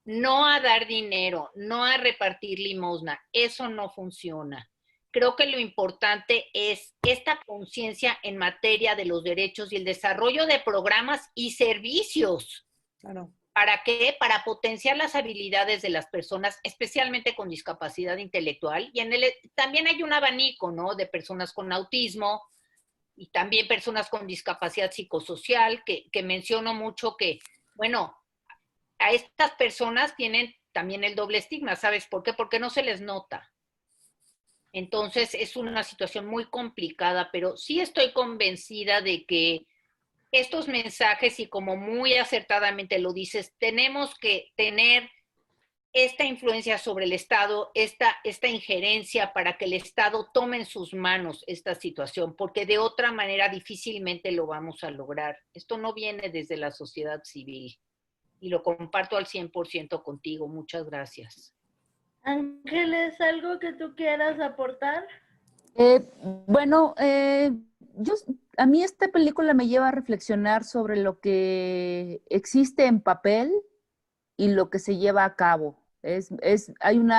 no a dar dinero, no a repartir limosna. Eso no funciona. Creo que lo importante es esta conciencia en materia de los derechos y el desarrollo de programas y servicios. Claro. ¿Para qué? Para potenciar las habilidades de las personas, especialmente con discapacidad intelectual. Y también hay un abanico, ¿no? De personas con autismo y también personas con discapacidad psicosocial, que menciono mucho que, bueno, a estas personas tienen también el doble estigma. ¿Sabes por qué? Porque no se les nota. Entonces es una situación muy complicada, pero sí estoy convencida de que estos mensajes, y como muy acertadamente lo dices, tenemos que tener esta influencia sobre el Estado, esta injerencia para que el Estado tome en sus manos esta situación, porque de otra manera difícilmente lo vamos a lograr. Esto no viene desde la sociedad civil y lo comparto al 100% contigo. Muchas gracias. Ángeles, ¿algo que tú quieras aportar? Bueno, a mí esta película me lleva a reflexionar sobre lo que existe en papel y lo que se lleva a cabo. Hay un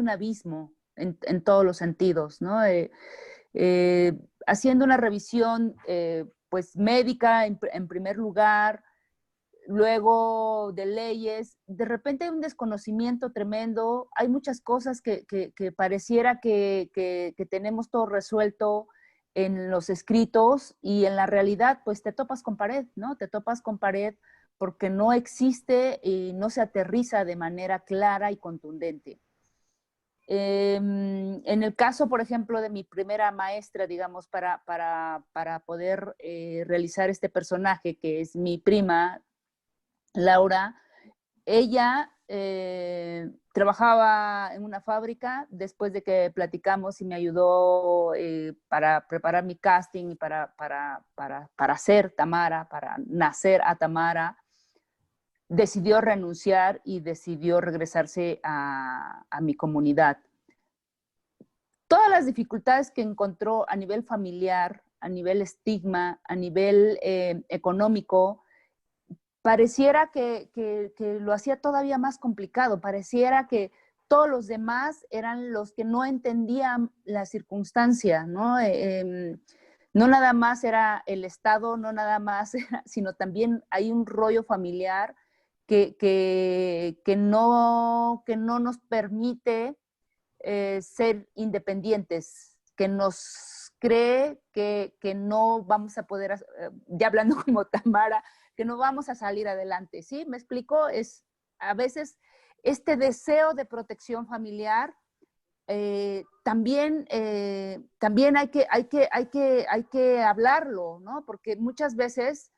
abismo en todos los sentidos, ¿no? Haciendo una revisión pues médica en primer lugar, luego de leyes, de repente hay un desconocimiento tremendo, hay muchas cosas que pareciera que tenemos todo resuelto en los escritos y en la realidad pues te topas con pared, ¿no? Te topas con pared porque no existe y no se aterriza de manera clara y contundente. En el caso, por ejemplo, de mi primera maestra, digamos, para poder realizar este personaje, que es mi prima, Laura, ella trabajaba en una fábrica después de que platicamos y me ayudó para preparar mi casting y para hacer Tamara, para nacer a Tamara. Decidió renunciar y decidió regresarse a mi comunidad. Todas las dificultades que encontró a nivel familiar, a nivel estigma, a nivel económico, pareciera que lo hacía todavía más complicado, pareciera que todos los demás eran los que no entendían la circunstancia, ¿no? No nada más era el Estado, no nada más, sino también hay un rollo familiar que no nos permite ser independientes, que nos cree que no vamos a poder, ya hablando como Tamara, que no vamos a salir adelante, ¿sí? ¿Me explico? Es a veces este deseo de protección familiar también hay que hablarlo, ¿no? Porque muchas veces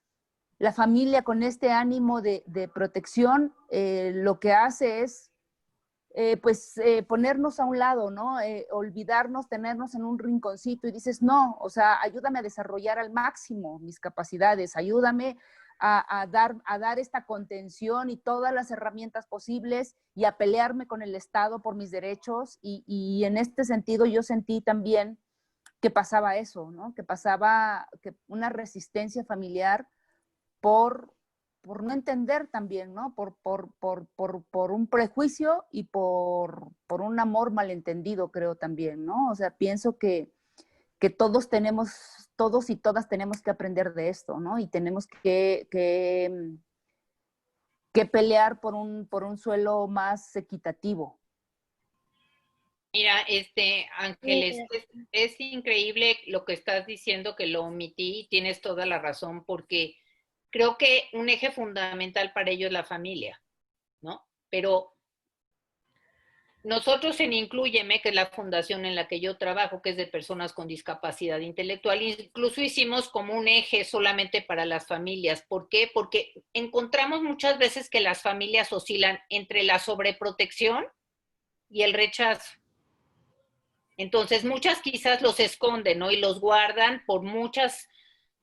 la familia con este ánimo de protección lo que hace es ponernos a un lado, ¿no? Olvidarnos, tenernos en un rinconcito y dices, no, o sea, ayúdame a desarrollar al máximo mis capacidades, ayúdame a dar esta contención y todas las herramientas posibles y a pelearme con el Estado por mis derechos y en este sentido yo sentí también que pasaba eso, ¿no? Que pasaba una resistencia familiar por no entender también, ¿no? Por un prejuicio y por un amor malentendido, creo también, ¿no? O sea, pienso que todos y todas tenemos que aprender de esto, ¿no? Y tenemos que que pelear por un suelo más equitativo. Mira, Ángeles, es increíble lo que estás diciendo, que lo omití, y tienes toda la razón, porque creo que un eje fundamental para ello es la familia, ¿no? Pero nosotros en Inclúyeme, que es la fundación en la que yo trabajo, que es de personas con discapacidad intelectual, incluso hicimos como un eje solamente para las familias. ¿Por qué? Porque encontramos muchas veces que las familias oscilan entre la sobreprotección y el rechazo. Entonces, muchas quizás los esconden, ¿no? Y los guardan por muchas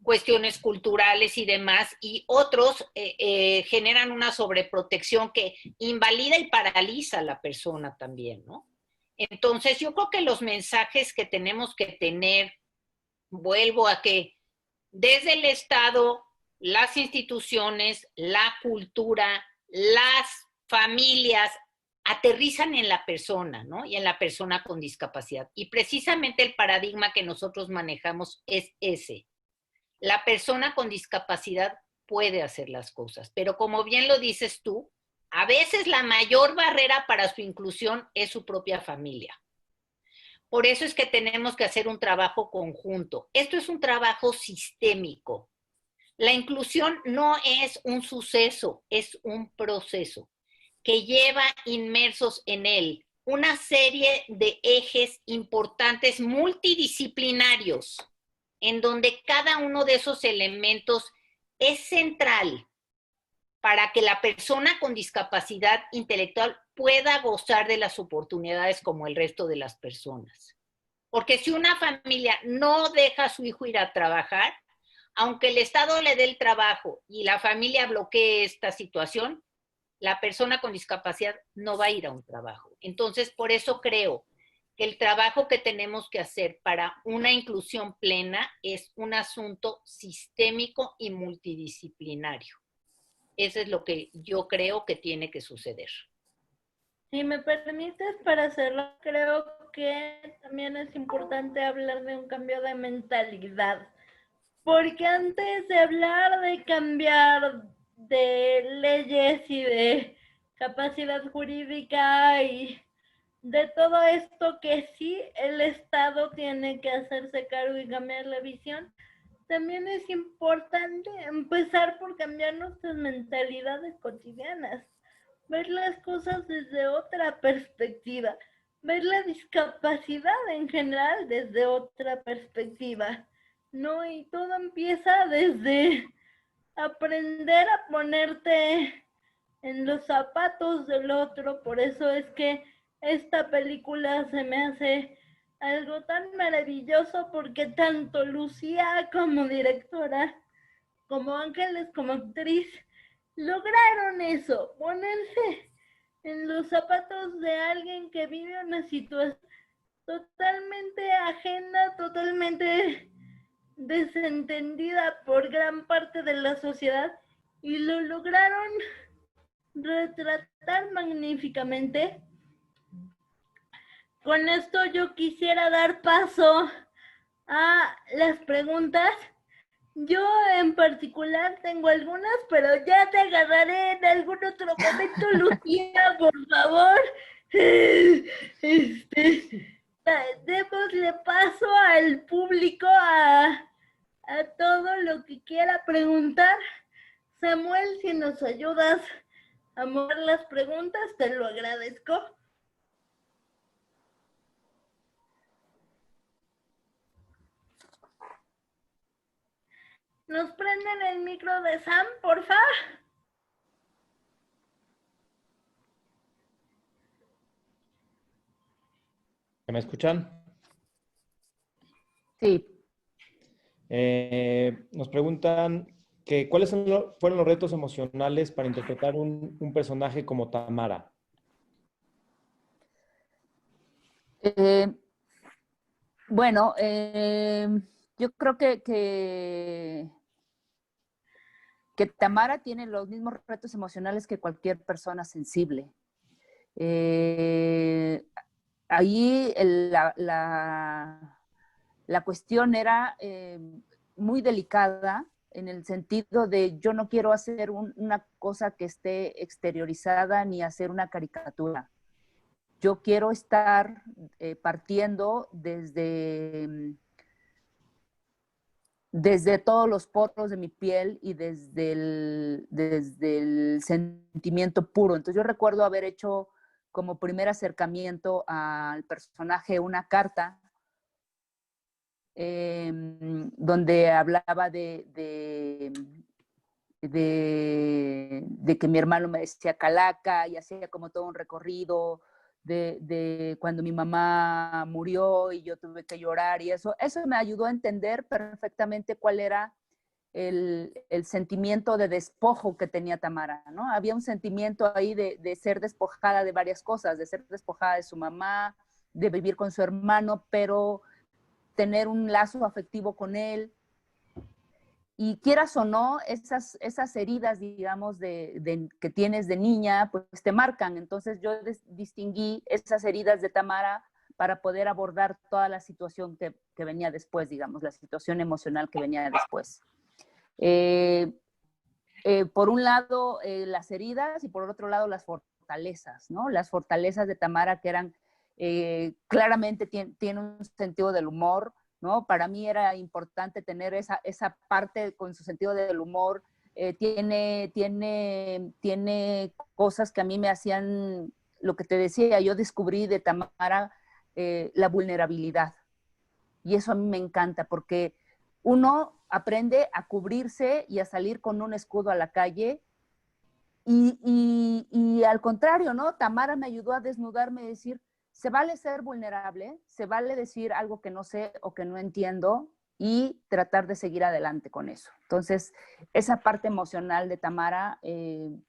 cuestiones culturales y demás, y otros generan una sobreprotección que invalida y paraliza a la persona también, ¿no? Entonces, yo creo que los mensajes que tenemos que tener, vuelvo a que desde el Estado, las instituciones, la cultura, las familias, aterrizan en la persona, ¿no? Y en la persona con discapacidad. Y precisamente el paradigma que nosotros manejamos es ese. La persona con discapacidad puede hacer las cosas, pero como bien lo dices tú, a veces la mayor barrera para su inclusión es su propia familia. Por eso es que tenemos que hacer un trabajo conjunto. Esto es un trabajo sistémico. La inclusión no es un suceso, es un proceso que lleva inmersos en él una serie de ejes importantes multidisciplinarios, en donde cada uno de esos elementos es central para que la persona con discapacidad intelectual pueda gozar de las oportunidades como el resto de las personas. Porque si una familia no deja a su hijo ir a trabajar, aunque el Estado le dé el trabajo y la familia bloquee esta situación, la persona con discapacidad no va a ir a un trabajo. Entonces, por eso creo que el trabajo que tenemos que hacer para una inclusión plena es un asunto sistémico y multidisciplinario. Eso es lo que yo creo que tiene que suceder. Si me permites, para hacerlo, creo que también es importante hablar de un cambio de mentalidad. Porque antes de hablar de cambiar de leyes y de capacidad jurídica y de todo esto que sí el Estado tiene que hacerse cargo y cambiar la visión, también es importante empezar por cambiar nuestras mentalidades cotidianas, ver las cosas desde otra perspectiva, ver la discapacidad en general desde otra perspectiva, ¿no? Y todo empieza desde aprender a ponerte en los zapatos del otro. Por eso es que esta película se me hace algo tan maravilloso, porque tanto Lucía como directora, como Ángeles como actriz, lograron eso, ponerse en los zapatos de alguien que vive una situación totalmente ajena, totalmente desentendida por gran parte de la sociedad, y lo lograron retratar magníficamente. Con esto yo quisiera dar paso a las preguntas. Yo en particular tengo algunas, pero ya te agarraré en algún otro momento, Lucía, por favor. Démosle paso al público a todo lo que quiera preguntar. Samuel, si nos ayudas a mover las preguntas, te lo agradezco. ¿Nos prenden el micro de Sam, porfa? ¿Me escuchan? Sí. Nos preguntan que cuáles fueron los retos emocionales para interpretar un personaje como Tamara. Bueno, yo creo que Tamara tiene los mismos retos emocionales que cualquier persona sensible. Ahí la cuestión era muy delicada en el sentido de yo no quiero hacer una cosa que esté exteriorizada ni hacer una caricatura. Yo quiero estar partiendo desde todos los poros de mi piel y desde el sentimiento puro. Entonces yo recuerdo haber hecho como primer acercamiento al personaje una carta donde hablaba de que mi hermano me decía calaca y hacía como todo un recorrido de cuando mi mamá murió y yo tuve que llorar y eso me ayudó a entender perfectamente cuál era el sentimiento de despojo que tenía Tamara, ¿no? Había un sentimiento ahí de ser despojada de varias cosas, de ser despojada de su mamá, de vivir con su hermano, pero tener un lazo afectivo con él. Y quieras o no, esas heridas, digamos, que tienes de niña, pues te marcan. Entonces yo distinguí esas heridas de Tamara para poder abordar toda la situación que venía después, digamos, la situación emocional que venía después. Por un lado, las heridas y por otro lado, las fortalezas, ¿no? Las fortalezas de Tamara que eran, claramente tiene un sentido del humor, ¿no? Para mí era importante tener esa parte con su sentido del humor. Tiene cosas que a mí me hacían, lo que te decía, yo descubrí de Tamara la vulnerabilidad. Y eso a mí me encanta porque uno aprende a cubrirse y a salir con un escudo a la calle. Y al contrario, ¿no? Tamara me ayudó a desnudarme y decir, se vale ser vulnerable, se vale decir algo que no sé o que no entiendo y tratar de seguir adelante con eso. Entonces, esa parte emocional de Tamara, en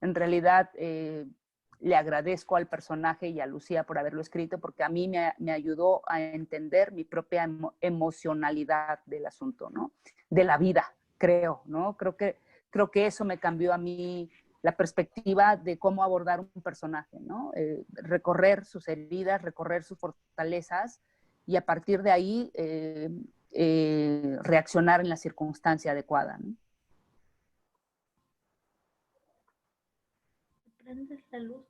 realidad le agradezco al personaje y a Lucía por haberlo escrito, porque a mí me ayudó a entender mi propia emocionalidad del asunto, ¿no? De la vida, creo, ¿no? Creo que eso me cambió a mí la perspectiva de cómo abordar un personaje, ¿no? Recorrer sus heridas, recorrer sus fortalezas y a partir de ahí reaccionar en la circunstancia adecuada, ¿no? ¿Prendes la luz?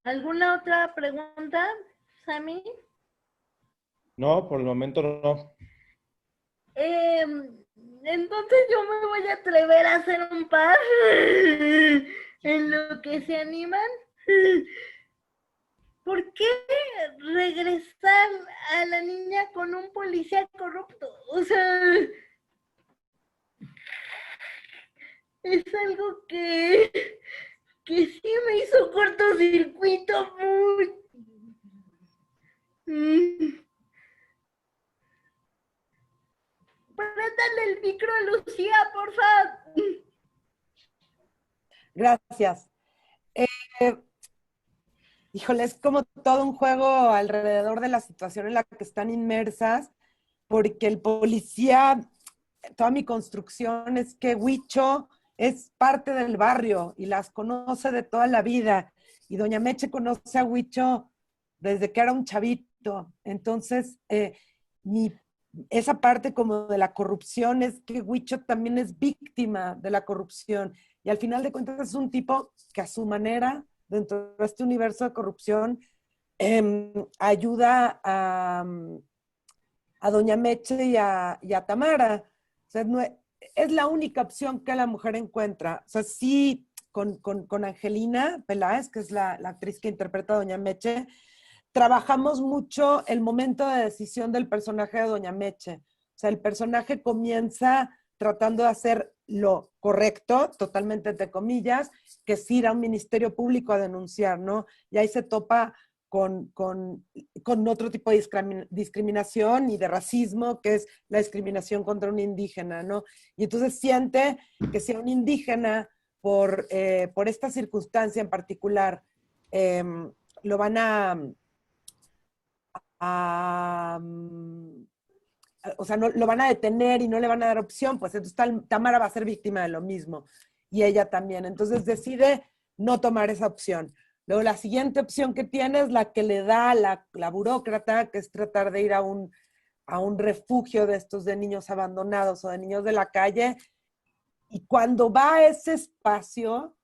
¿Alguna otra pregunta, Sammy? No, por el momento no. Entonces yo me voy a atrever a hacer un par en lo que se animan. ¿Por qué regresar a la niña con un policía corrupto? O sea, es algo que sí me hizo cortocircuito muy... Préndale el micro a Lucía, por favor. Gracias. Híjole, es como todo un juego alrededor de la situación en la que están inmersas, porque el policía, toda mi construcción es que Huicho es parte del barrio y las conoce de toda la vida. Y doña Meche conoce a Huicho desde que era un chavito. Entonces, esa parte como de la corrupción es que Huicho también es víctima de la corrupción. Y al final de cuentas es un tipo que a su manera, dentro de este universo de corrupción, ayuda a doña Meche y a Tamara. O sea, es la única opción que la mujer encuentra. O sea, sí, con Angelina Peláez, que es la actriz que interpreta a doña Meche, trabajamos mucho el momento de decisión del personaje de doña Meche. O sea, el personaje comienza tratando de hacer lo correcto, totalmente entre comillas, que es ir a un ministerio público a denunciar, ¿no? Y ahí se topa con otro tipo de discriminación y de racismo, que es la discriminación contra un indígena, ¿no? Y entonces siente que si a un indígena, por esta circunstancia en particular, lo van o sea, no, lo van a detener y no le van a dar opción, pues entonces Tamara va a ser víctima de lo mismo. Y ella también. Entonces decide no tomar esa opción. Luego la siguiente opción que tiene es la que le da la burócrata, que es tratar de ir a un a un refugio de estos de niños abandonados o de niños de la calle. Y cuando va a ese espacio,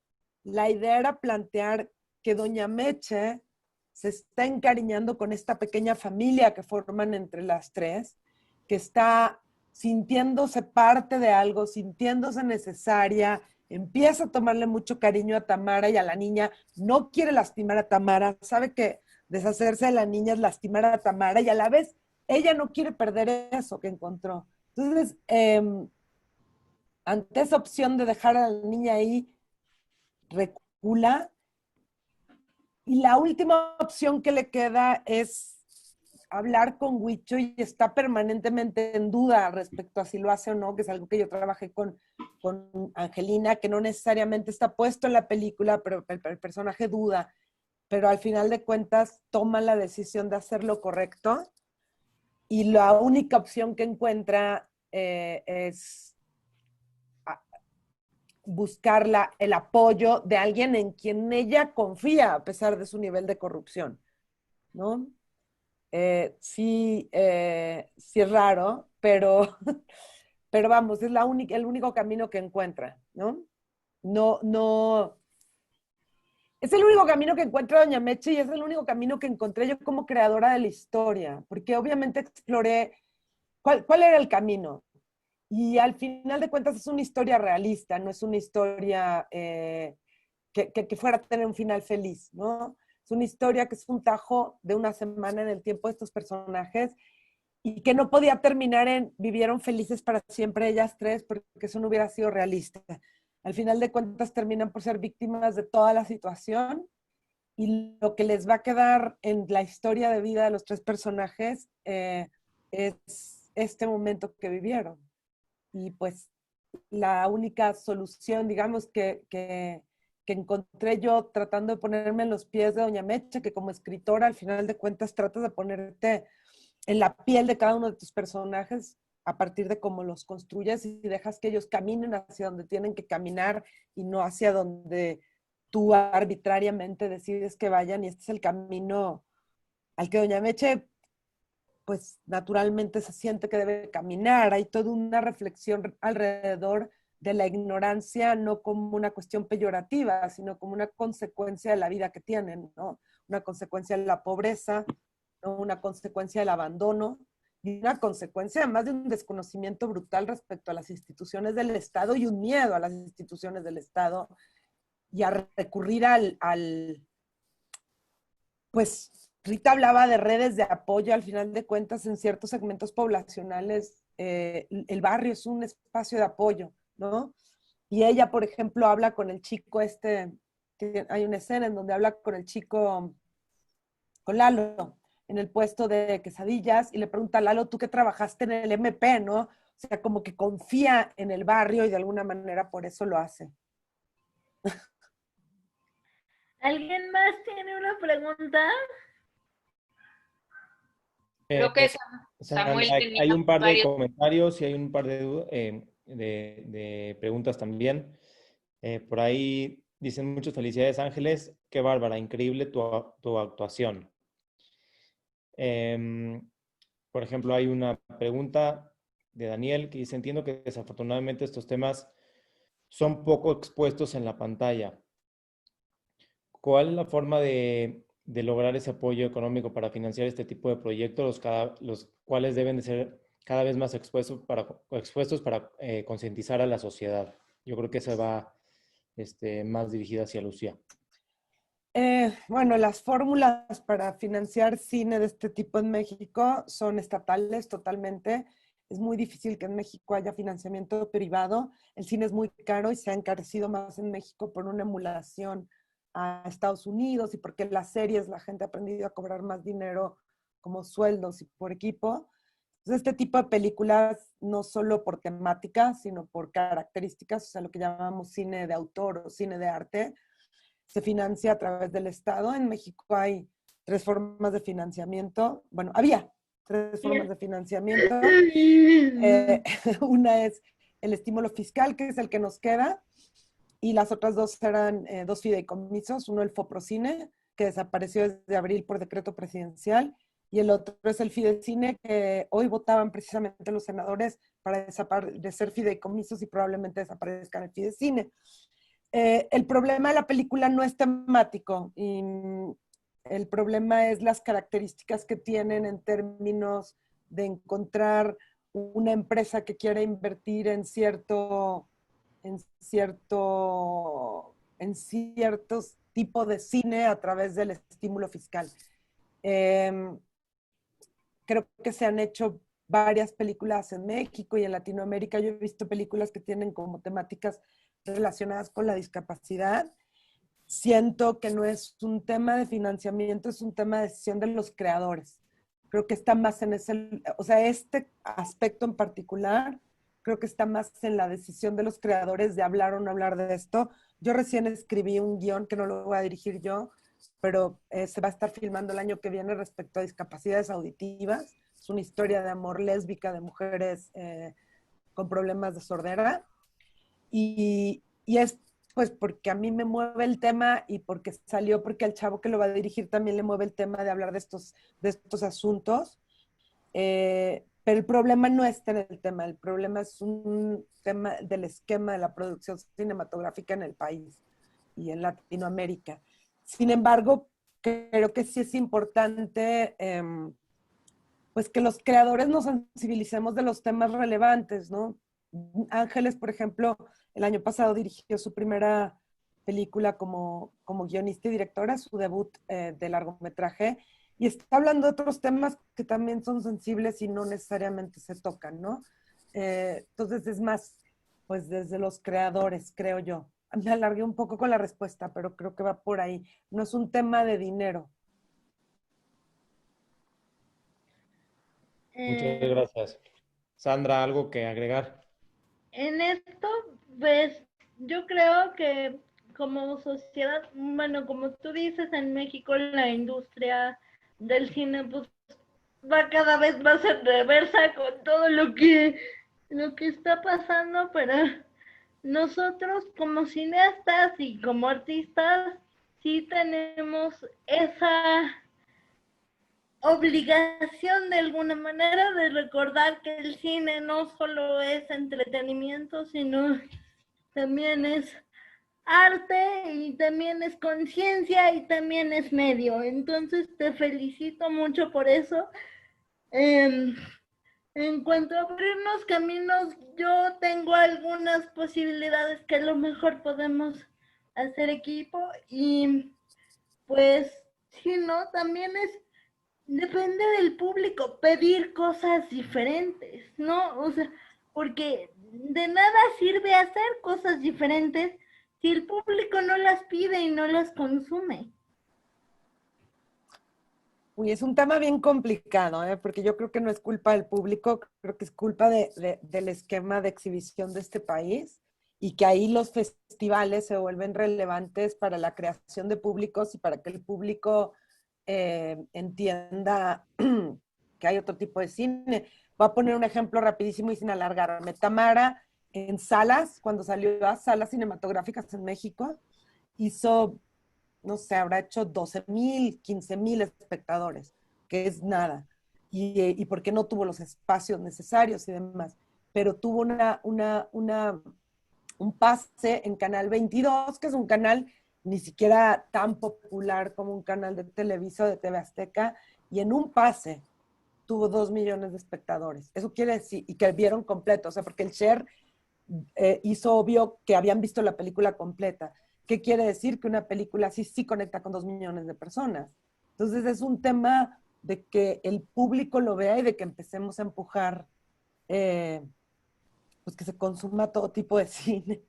la idea era plantear que Doña Meche se está encariñando con esta pequeña familia que forman entre las tres, que está sintiéndose parte de algo, sintiéndose necesaria, empieza a tomarle mucho cariño a Tamara y a la niña, no quiere lastimar a Tamara, sabe que deshacerse de la niña es lastimar a Tamara y a la vez ella no quiere perder eso que encontró. Entonces, ante esa opción de dejar a la niña ahí, recula. Y la última opción que le queda es hablar con Huicho y está permanentemente en duda respecto a si lo hace o no, que es algo que yo trabajé con Angelina, que no necesariamente está puesto en la película, pero el personaje duda, pero al final de cuentas toma la decisión de hacer lo correcto y la única opción que encuentra es buscar el apoyo de alguien en quien ella confía a pesar de su nivel de corrupción, ¿no? Sí es raro, pero vamos, es el único camino que encuentra, ¿no? No, es el único camino que encuentra Doña Meche y es el único camino que encontré yo como creadora de la historia, porque obviamente exploré cuál era el camino. Y al final de cuentas es una historia realista, no es una historia que fuera a tener un final feliz, ¿no? Es una historia que es un tajo de una semana en el tiempo de estos personajes y que no podía terminar en vivieron felices para siempre ellas tres porque eso no hubiera sido realista. Al final de cuentas terminan por ser víctimas de toda la situación y lo que les va a quedar en la historia de vida de los tres personajes es este momento que vivieron. Y pues la única solución, digamos, que encontré yo tratando de ponerme en los pies de Doña Meche, que como escritora al final de cuentas tratas de ponerte en la piel de cada uno de tus personajes a partir de cómo los construyes y dejas que ellos caminen hacia donde tienen que caminar y no hacia donde tú arbitrariamente decides que vayan. Y este es el camino al que Doña Meche pues naturalmente se siente que debe caminar. Hay toda una reflexión alrededor de la ignorancia, no como una cuestión peyorativa, sino como una consecuencia de la vida que tienen, ¿no? Una consecuencia de la pobreza, ¿no? Una consecuencia del abandono y una consecuencia además de un desconocimiento brutal respecto a las instituciones del Estado y un miedo a las instituciones del Estado y a recurrir pues Rita hablaba de redes de apoyo, al final de cuentas, en ciertos segmentos poblacionales, el barrio es un espacio de apoyo, ¿no? Y ella, por ejemplo, habla con el chico hay una escena en donde habla con el chico, con Lalo, en el puesto de quesadillas, y le pregunta a Lalo, tú que trabajaste en el MP, ¿no? O sea, como que confía en el barrio y de alguna manera por eso lo hace. ¿Alguien más tiene una pregunta? Creo que Samuel, Samuel tenía hay un par de varios. comentarios y hay un par de preguntas también. Por ahí dicen muchas felicidades, Ángeles. Qué bárbara, increíble tu actuación. Por ejemplo, hay una pregunta de Daniel que dice, entiendo que desafortunadamente estos temas son poco expuestos en la pantalla. ¿Cuál es la forma de lograr ese apoyo económico para financiar este tipo de proyectos, los cuales deben de ser cada vez más expuestos para concientizar a la sociedad? Yo creo que se va más dirigida hacia Lucía. Bueno, las fórmulas para financiar cine de este tipo en México son estatales totalmente. Es muy difícil que en México haya financiamiento privado. El cine es muy caro y se ha encarecido más en México por una emulación a Estados Unidos y porque las series la gente ha aprendido a cobrar más dinero como sueldos y por equipo. Entonces, este tipo de películas, no solo por temática, sino por características, o sea, lo que llamamos cine de autor o cine de arte, se financia a través del Estado. En México hay 3 formas de financiamiento. Bueno, había 3 formas de financiamiento. Una es el estímulo fiscal, que es el que nos queda, y las otras 2 eran 2 fideicomisos. Uno, el Foprocine, que desapareció desde abril por decreto presidencial, y el otro es el Fidecine, que hoy votaban precisamente los senadores para desaparecer fideicomisos y probablemente desaparezcan el Fidecine. El problema de la película no es temático, y el problema es las características que tienen en términos de encontrar una empresa que quiera invertir en ciertos tipos de cine a través del estímulo fiscal. Creo que se han hecho varias películas en México y en Latinoamérica. Yo he visto películas que tienen como temáticas relacionadas con la discapacidad. Siento que no es un tema de financiamiento, es un tema de decisión de los creadores. Creo que está más en ese, o sea, este aspecto en particular, creo que está más en la decisión de los creadores de hablar o no hablar de esto. Yo recién escribí un guión que no lo voy a dirigir yo, pero se va a estar filmando el año que viene respecto a discapacidades auditivas. Es una historia de amor lésbica de mujeres con problemas de sordera. Y es pues porque a mí me mueve el tema y porque salió, porque al chavo que lo va a dirigir también le mueve el tema de hablar de estos asuntos. Pero el problema no está en el tema, el problema es un tema del esquema de la producción cinematográfica en el país y en Latinoamérica. Sin embargo, creo que sí es importante pues que los creadores nos sensibilicemos de los temas relevantes, ¿no? Ángeles, por ejemplo, el año pasado dirigió su primera película como guionista y directora, su debut de largometraje, y está hablando de otros temas que también son sensibles y no necesariamente se tocan, ¿no? Entonces es más, pues desde los creadores, creo yo. Me alargué un poco con la respuesta, pero creo que va por ahí. No es un tema de dinero. Muchas gracias. Sandra, ¿algo que agregar? En esto, pues yo creo que como sociedad, bueno, como tú dices, en México la industria del cine pues va cada vez más en reversa con todo lo que está pasando, pero nosotros como cineastas y como artistas sí tenemos esa obligación de alguna manera de recordar que el cine no solo es entretenimiento, sino también es arte y también es conciencia y también es medio. Entonces te felicito mucho por eso. En cuanto a abrirnos caminos, yo tengo algunas posibilidades que a lo mejor podemos hacer equipo y pues si no, también depende del público pedir cosas diferentes, ¿no? O sea, porque de nada sirve hacer cosas diferentes si el público no las pide y no las consume. Uy, es un tema bien complicado, porque yo creo que no es culpa del público, creo que es culpa del esquema de exhibición de este país y que ahí los festivales se vuelven relevantes para la creación de públicos y para que el público entienda que hay otro tipo de cine. Voy a poner un ejemplo rapidísimo y sin alargarme. Tamara, en salas, cuando salió a salas cinematográficas en México, hizo, no sé, habrá hecho 12,000, 15,000 espectadores, que es nada. Y porque no tuvo los espacios necesarios y demás. Pero tuvo un pase en Canal 22, que es un canal ni siquiera tan popular como un canal de Televisa o de TV Azteca, y en un pase tuvo 2 millones de espectadores. Eso quiere decir, y que vieron completo, o sea, porque el share hizo obvio que habían visto la película completa. ¿Qué quiere decir? Que una película así sí conecta con 2 millones de personas. Entonces es un tema de que el público lo vea y de que empecemos a empujar pues que se consuma todo tipo de cine.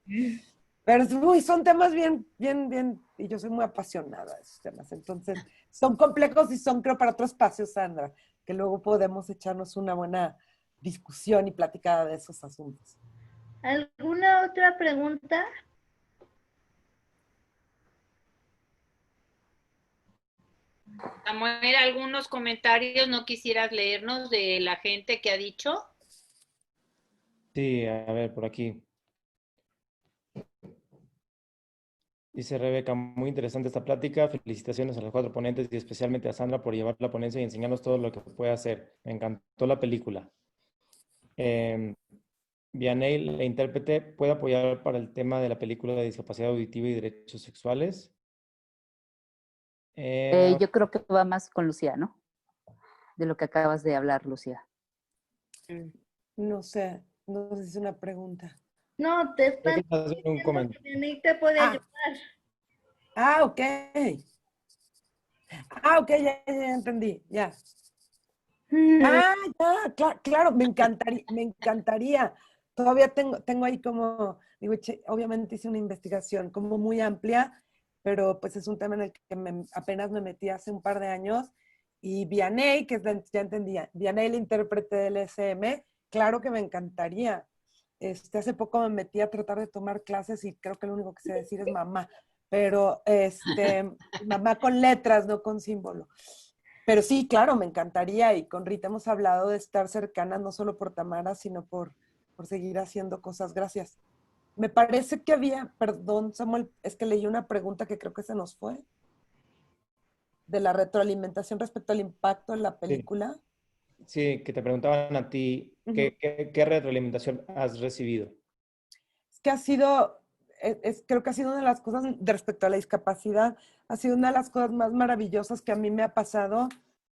Pero uy, son temas bien, y yo soy muy apasionada de esos temas. Entonces, son complejos y son, creo, para otro espacio, Sandra, que luego podemos echarnos una buena discusión y platicada de esos asuntos. ¿Alguna otra pregunta? Samuel, ¿algunos comentarios no quisieras leernos de la gente que ha dicho? Sí, a ver, por aquí. Dice Rebeca, muy interesante esta plática. Felicitaciones a los 4 ponentes y especialmente a Sandra por llevar la ponencia y enseñarnos todo lo que puede hacer. Me encantó la película. Vianey, la intérprete, ¿puede apoyar para el tema de la película de discapacidad auditiva y derechos sexuales? Yo creo que va más con Lucía, ¿no? De lo que acabas de hablar, Lucía. No sé si es una pregunta. No, te Creo que están estás haciendo un diciendo comentario. que Vianey te puede ayudar. Ok. Ok, ya entendí, ya. Claro, me encantaría. Todavía tengo ahí como, digo, obviamente hice una investigación como muy amplia, pero pues es un tema en el que apenas me metí hace un par de años. Y Vianey, ya entendía, Vianey, la intérprete del SM, claro que me encantaría. Hace poco me metí a tratar de tomar clases y creo que lo único que sé decir es mamá, pero mamá con letras, no con símbolo. Pero sí, claro, me encantaría y con Rita hemos hablado de estar cercanas no solo por Tamara, sino por seguir haciendo cosas. Gracias. Me parece que perdón, Samuel, es que leí una pregunta que creo que se nos fue, de la retroalimentación respecto al impacto de la película. Sí, que te preguntaban a ti, ¿qué retroalimentación has recibido? Es que ha sido, creo que ha sido una de las cosas respecto a la discapacidad, ha sido una de las cosas más maravillosas que a mí me ha pasado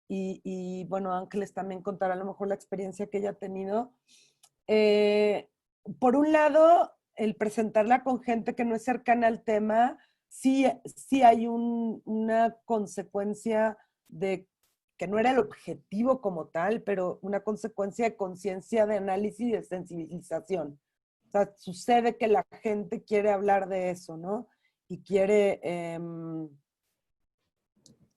y bueno, Ángeles también contará a lo mejor la experiencia que ella ha tenido. Por un lado, el presentarla con gente que no es cercana al tema, sí hay una consecuencia de que no era el objetivo como tal, pero una consecuencia de conciencia, de análisis y de sensibilización. O sea, sucede que la gente quiere hablar de eso, ¿no? Y quiere,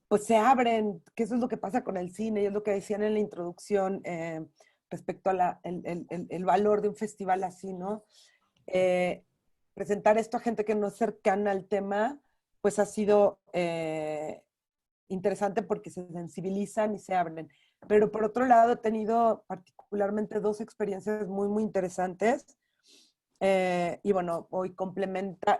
pues se abren, que eso es lo que pasa con el cine, y es lo que decían en la introducción respecto a el valor de un festival así, ¿no? Presentar esto a gente que no es cercana al tema, pues ha sido interesante porque se sensibilizan y se abren. Pero por otro lado, he tenido particularmente 2 experiencias muy, muy interesantes. Y bueno,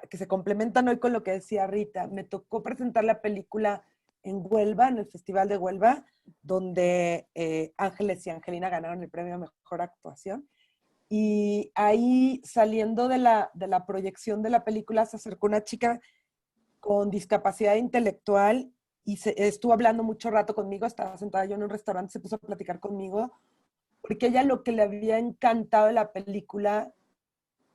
que se complementan hoy con lo que decía Rita. Me tocó presentar la película en Huelva, en el Festival de Huelva, donde Ángeles y Angelina ganaron el premio a Mejor Actuación. Y ahí, saliendo de la proyección de la película, se acercó una chica con discapacidad intelectual y estuvo hablando mucho rato conmigo. Estaba sentada yo en un restaurante, se puso a platicar conmigo, porque ella lo que le había encantado de la película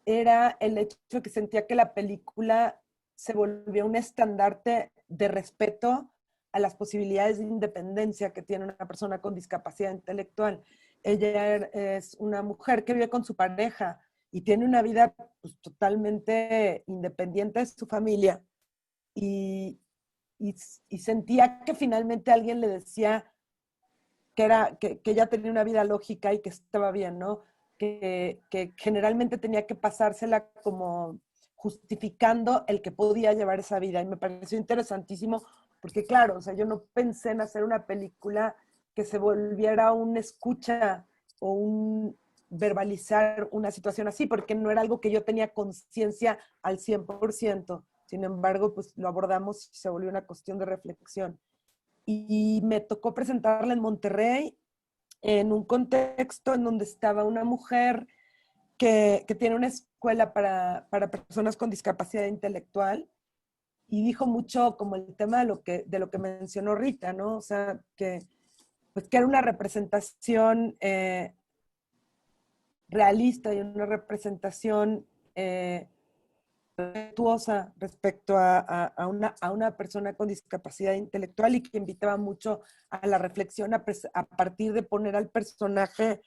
era el hecho de que sentía que la película se volvió un estandarte de respeto a las posibilidades de independencia que tiene una persona con discapacidad intelectual. Ella es una mujer que vive con su pareja y tiene una vida pues, totalmente independiente de su familia y sentía que finalmente alguien le decía que ella tenía una vida lógica y que estaba bien, ¿no? Que generalmente tenía que pasársela como justificando el que podía llevar esa vida. Y me pareció interesantísimo porque, claro, o sea, yo no pensé en hacer una película que se volviera un escucha o un verbalizar una situación así, porque no era algo que yo tenía conciencia al 100%. Sin embargo, pues lo abordamos y se volvió una cuestión de reflexión. Y me tocó presentarla en Monterrey en un contexto en donde estaba una mujer que tiene una escuela para personas con discapacidad intelectual y dijo mucho como el tema de lo que mencionó Rita, ¿no? O sea, pues, que era una representación realista y una representación respetuosa respecto a una persona con discapacidad intelectual y que invitaba mucho a la reflexión a partir de poner al personaje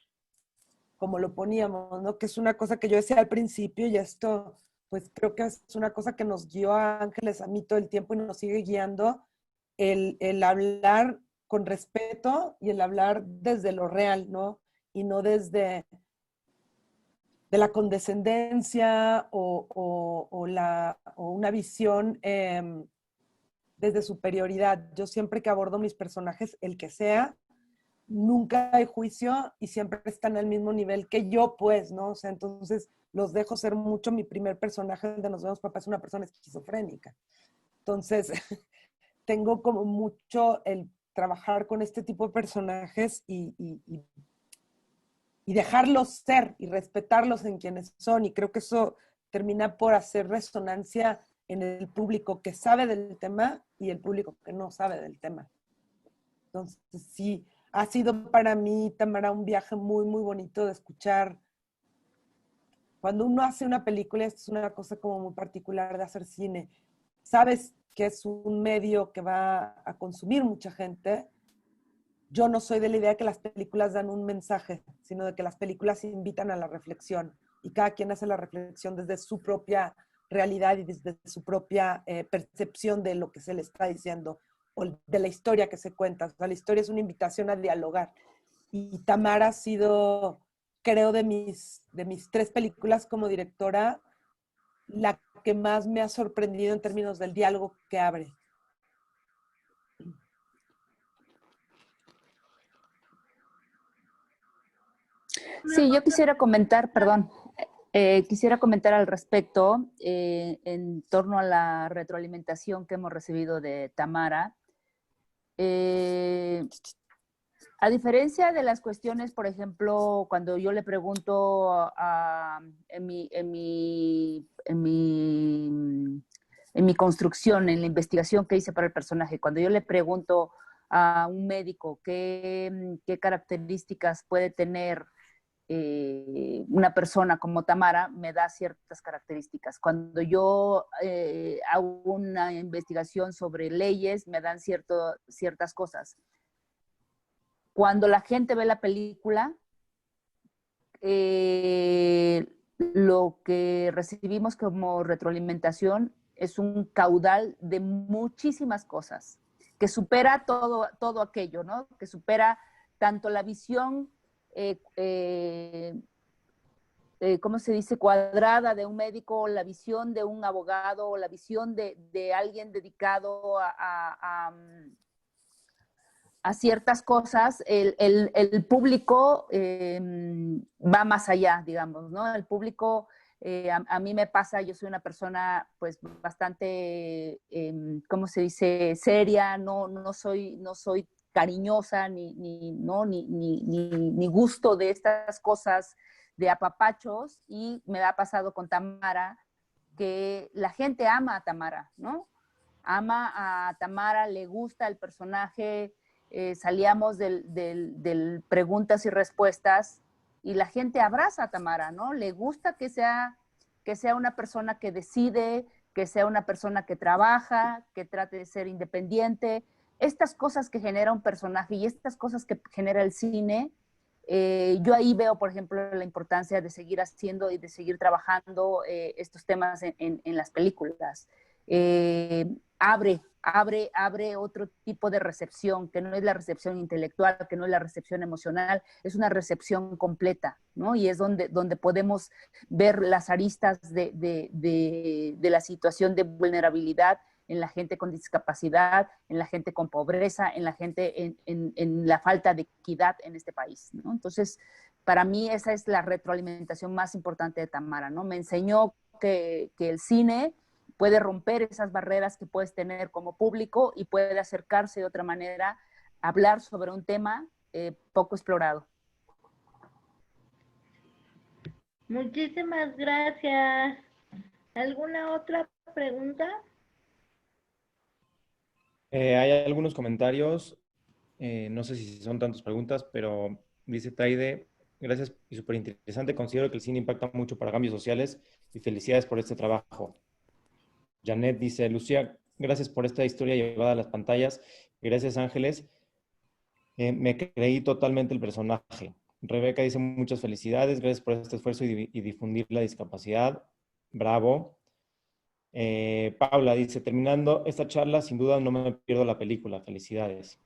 como lo poníamos, ¿no? Que es una cosa que yo decía al principio y esto, pues creo que es una cosa que nos guió a Ángeles, a mí todo el tiempo y nos sigue guiando, el hablar con respeto y el hablar desde lo real, ¿no? Y no desde de la condescendencia o una visión desde superioridad. Yo siempre que abordo mis personajes, el que sea, nunca hay juicio y siempre están al mismo nivel que yo, pues, ¿no? O sea, entonces los dejo ser mucho. Mi primer personaje de Nos Vemos Papá es una persona esquizofrénica. Entonces, tengo como mucho el trabajar con este tipo de personajes y dejarlos ser y respetarlos en quienes son. Y creo que eso termina por hacer resonancia en el público que sabe del tema y el público que no sabe del tema. Entonces, sí, ha sido para mí, Tamara, un viaje muy, muy bonito de escuchar. Cuando uno hace una película, esto es una cosa como muy particular de hacer cine. Sabes que es un medio que va a consumir mucha gente. Yo no soy de la idea que las películas dan un mensaje, sino de que las películas invitan a la reflexión y cada quien hace la reflexión desde su propia realidad y desde su propia percepción de lo que se le está diciendo o de la historia que se cuenta. O sea, la historia es una invitación a dialogar. Y Tamara ha sido, creo, de mis 3 películas como directora, la que más me ha sorprendido en términos del diálogo que abre. Sí, yo quisiera comentar, perdón, quisiera comentar al respecto en torno a la retroalimentación que hemos recibido de Tamara. A diferencia de las cuestiones, por ejemplo, cuando yo le pregunto en mi construcción, en la investigación que hice para el personaje, cuando yo le pregunto a un médico qué características puede tener una persona como Tamara, me da ciertas características. Cuando yo hago una investigación sobre leyes, me dan ciertas cosas. Cuando la gente ve la película, lo que recibimos como retroalimentación es un caudal de muchísimas cosas, que supera todo aquello, ¿no? Que supera tanto la visión, ¿cómo se dice?, cuadrada de un médico, la visión de un abogado, la visión de alguien dedicado a ciertas cosas. El público va más allá, digamos, ¿no? El público, a mí me pasa, yo soy una persona pues bastante, ¿cómo se dice?, seria, no soy cariñosa, ni gusto de estas cosas de apapachos, y me ha pasado con Tamara que la gente ama a Tamara, ¿no? Ama a Tamara, le gusta el personaje. Salíamos del preguntas y respuestas y la gente abraza a Tamara, ¿no? Le gusta que sea una persona que decide, que sea una persona que trabaja, que trate de ser independiente. Estas cosas que genera un personaje y estas cosas que genera el cine, yo ahí veo, por ejemplo, la importancia de seguir haciendo y de seguir trabajando estos temas en las películas. Abre otro tipo de recepción, que no es la recepción intelectual, que no es la recepción emocional, es una recepción completa, ¿no? Y es donde podemos ver las aristas de la situación de vulnerabilidad en la gente con discapacidad, en la gente con pobreza, en la gente en la falta de equidad en este país, ¿no? Entonces, para mí esa es la retroalimentación más importante de Tamara, ¿no? Me enseñó que el cine puede romper esas barreras que puedes tener como público y puede acercarse de otra manera a hablar sobre un tema poco explorado. Muchísimas gracias. ¿Alguna otra pregunta? Hay algunos comentarios, no sé si son tantas preguntas, pero dice Taide, gracias y súper interesante, considero que el cine impacta mucho para cambios sociales y felicidades por este trabajo. Janet dice, Lucía, gracias por esta historia llevada a las pantallas. Gracias, Ángeles. Me creí totalmente el personaje. Rebeca dice, muchas felicidades. Gracias por este esfuerzo y difundir la discapacidad. Bravo. Paula dice, terminando esta charla, sin duda no me pierdo la película. Felicidades.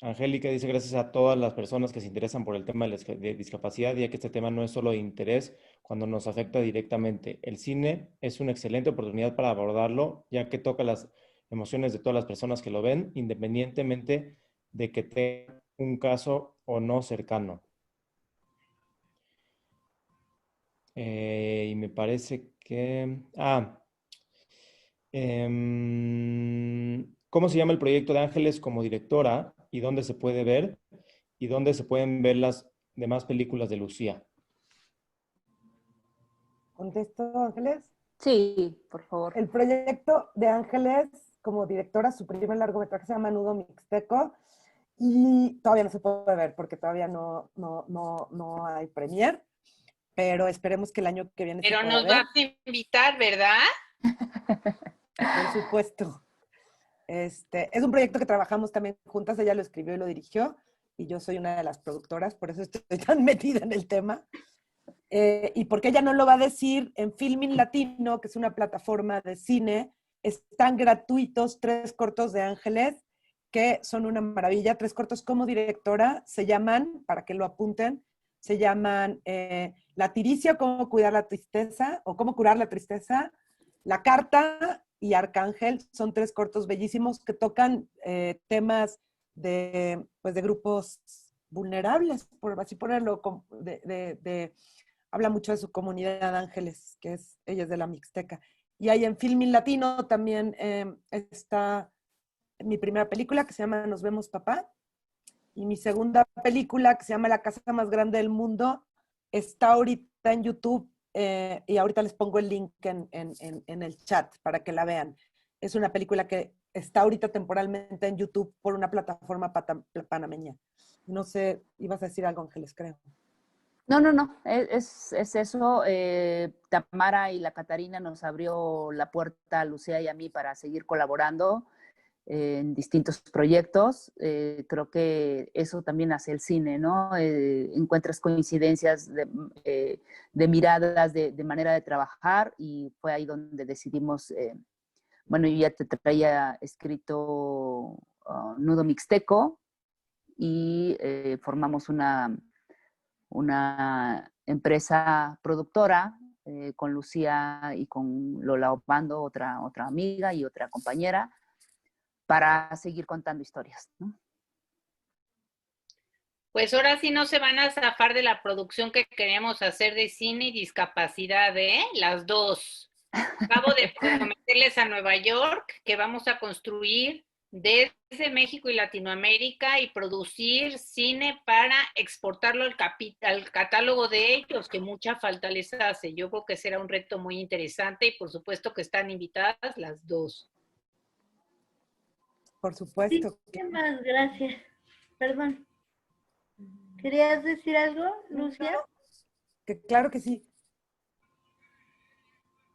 Angélica dice, gracias a todas las personas que se interesan por el tema de discapacidad, ya que este tema no es solo de interés cuando nos afecta directamente. El cine es una excelente oportunidad para abordarlo, ya que toca las emociones de todas las personas que lo ven, independientemente de que tenga un caso o no cercano. Y me parece que... ¿cómo se llama el proyecto de Ángeles como directora y dónde se puede ver y dónde se pueden ver las demás películas de Lucía? ¿Contesto, Ángeles? Sí, por favor. El proyecto de Ángeles como directora, su primer largometraje se llama Nudo Mixteco y todavía no se puede ver porque todavía no hay premier, pero esperemos que el año que viene Pero se pueda nos ver. vas a invitar, ¿verdad? Por supuesto. Es un proyecto que trabajamos también juntas, ella lo escribió y lo dirigió, y yo soy una de las productoras, por eso estoy tan metida en el tema. Y porque ella no lo va a decir, en Filmin Latino, que es una plataforma de cine, están gratuitos 3 cortos de Ángeles, que son una maravilla, 3 cortos como directora, se llaman, para que lo apunten, se llaman La tiricia, cómo cuidar la tristeza, o cómo curar la tristeza, La carta y Arcángel. Son 3 cortos bellísimos que tocan temas de grupos vulnerables, por así ponerlo, habla mucho de su comunidad de ángeles, que ella es de la Mixteca. Y ahí en Filmin Latino también está mi primera película, que se llama Nos vemos, papá, y mi segunda película, que se llama La casa más grande del mundo, está ahorita en YouTube, y ahorita les pongo el link en el chat para que la vean. Es una película que está ahorita temporalmente en YouTube por una plataforma panameña. No sé, ibas a decir algo, Ángeles, creo. No, es eso. Tamara y la Catarina nos abrió la puerta a Lucía y a mí para seguir colaborando en distintos proyectos. Creo que eso también hace el cine, ¿no? Encuentras coincidencias de miradas, de manera de trabajar, y fue ahí donde decidimos, bueno, yo ya te traía escrito Nudo Mixteco y formamos una empresa productora con Lucía y con Lola Obando, otra amiga y otra compañera, para seguir contando historias, ¿no? Pues ahora sí no se van a zafar de la producción que queríamos hacer de cine y discapacidad, ¿eh? Las dos. Acabo de prometerles a Nueva York que vamos a construir desde México y Latinoamérica y producir cine para exportarlo al catálogo de ellos, que mucha falta les hace. Yo creo que será un reto muy interesante y por supuesto que están invitadas las dos. Por supuesto. Muchísimas gracias. Perdón. ¿Querías decir algo, Lucía? Claro que sí.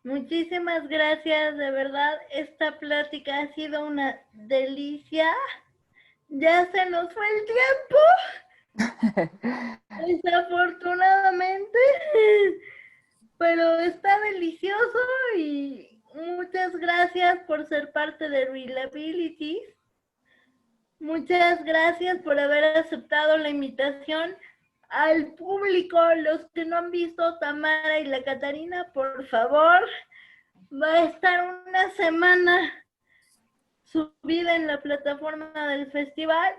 Muchísimas gracias, de verdad, esta plática ha sido una delicia. Ya se nos fue el tiempo, desafortunadamente, pero está delicioso y muchas gracias por ser parte de Reelabilities. Muchas gracias por haber aceptado la invitación. Al público, los que no han visto Tamara y la Catarina, por favor, va a estar una semana subida en la plataforma del festival.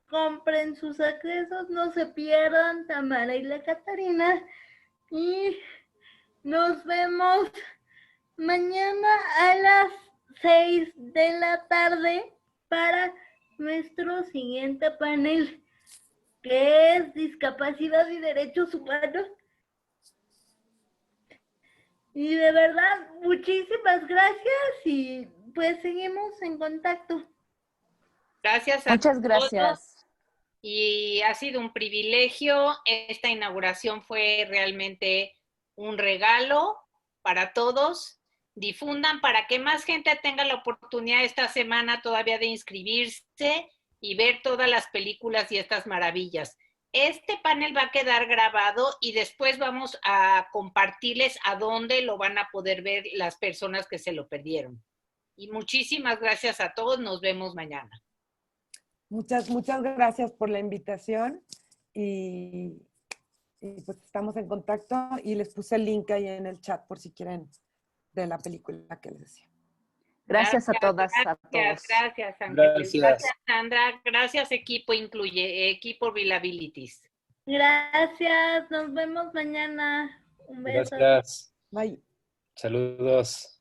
Compren sus accesos, no se pierdan Tamara y la Catarina. Y nos vemos mañana a las 6 de la tarde para nuestro siguiente panel, que es discapacidad y derechos humanos. Y de verdad, muchísimas gracias y pues seguimos en contacto. Gracias a Muchas gracias. todos. Y ha sido un privilegio. Esta inauguración fue realmente un regalo para todos. Difundan para que más gente tenga la oportunidad esta semana todavía de inscribirse y ver todas las películas y estas maravillas. Este panel va a quedar grabado y después vamos a compartirles a dónde lo van a poder ver las personas que se lo perdieron. Y muchísimas gracias a todos. Nos vemos mañana. Muchas gracias por la invitación y pues estamos en contacto y les puse el link ahí en el chat por si quieren de la película que les decía. Gracias a todas, a todos. Gracias, Ángeles. Gracias. Gracias, Sandra. Gracias, equipo equipo Reliabilities. Gracias, nos vemos mañana. Un beso. Gracias. Bye. Saludos.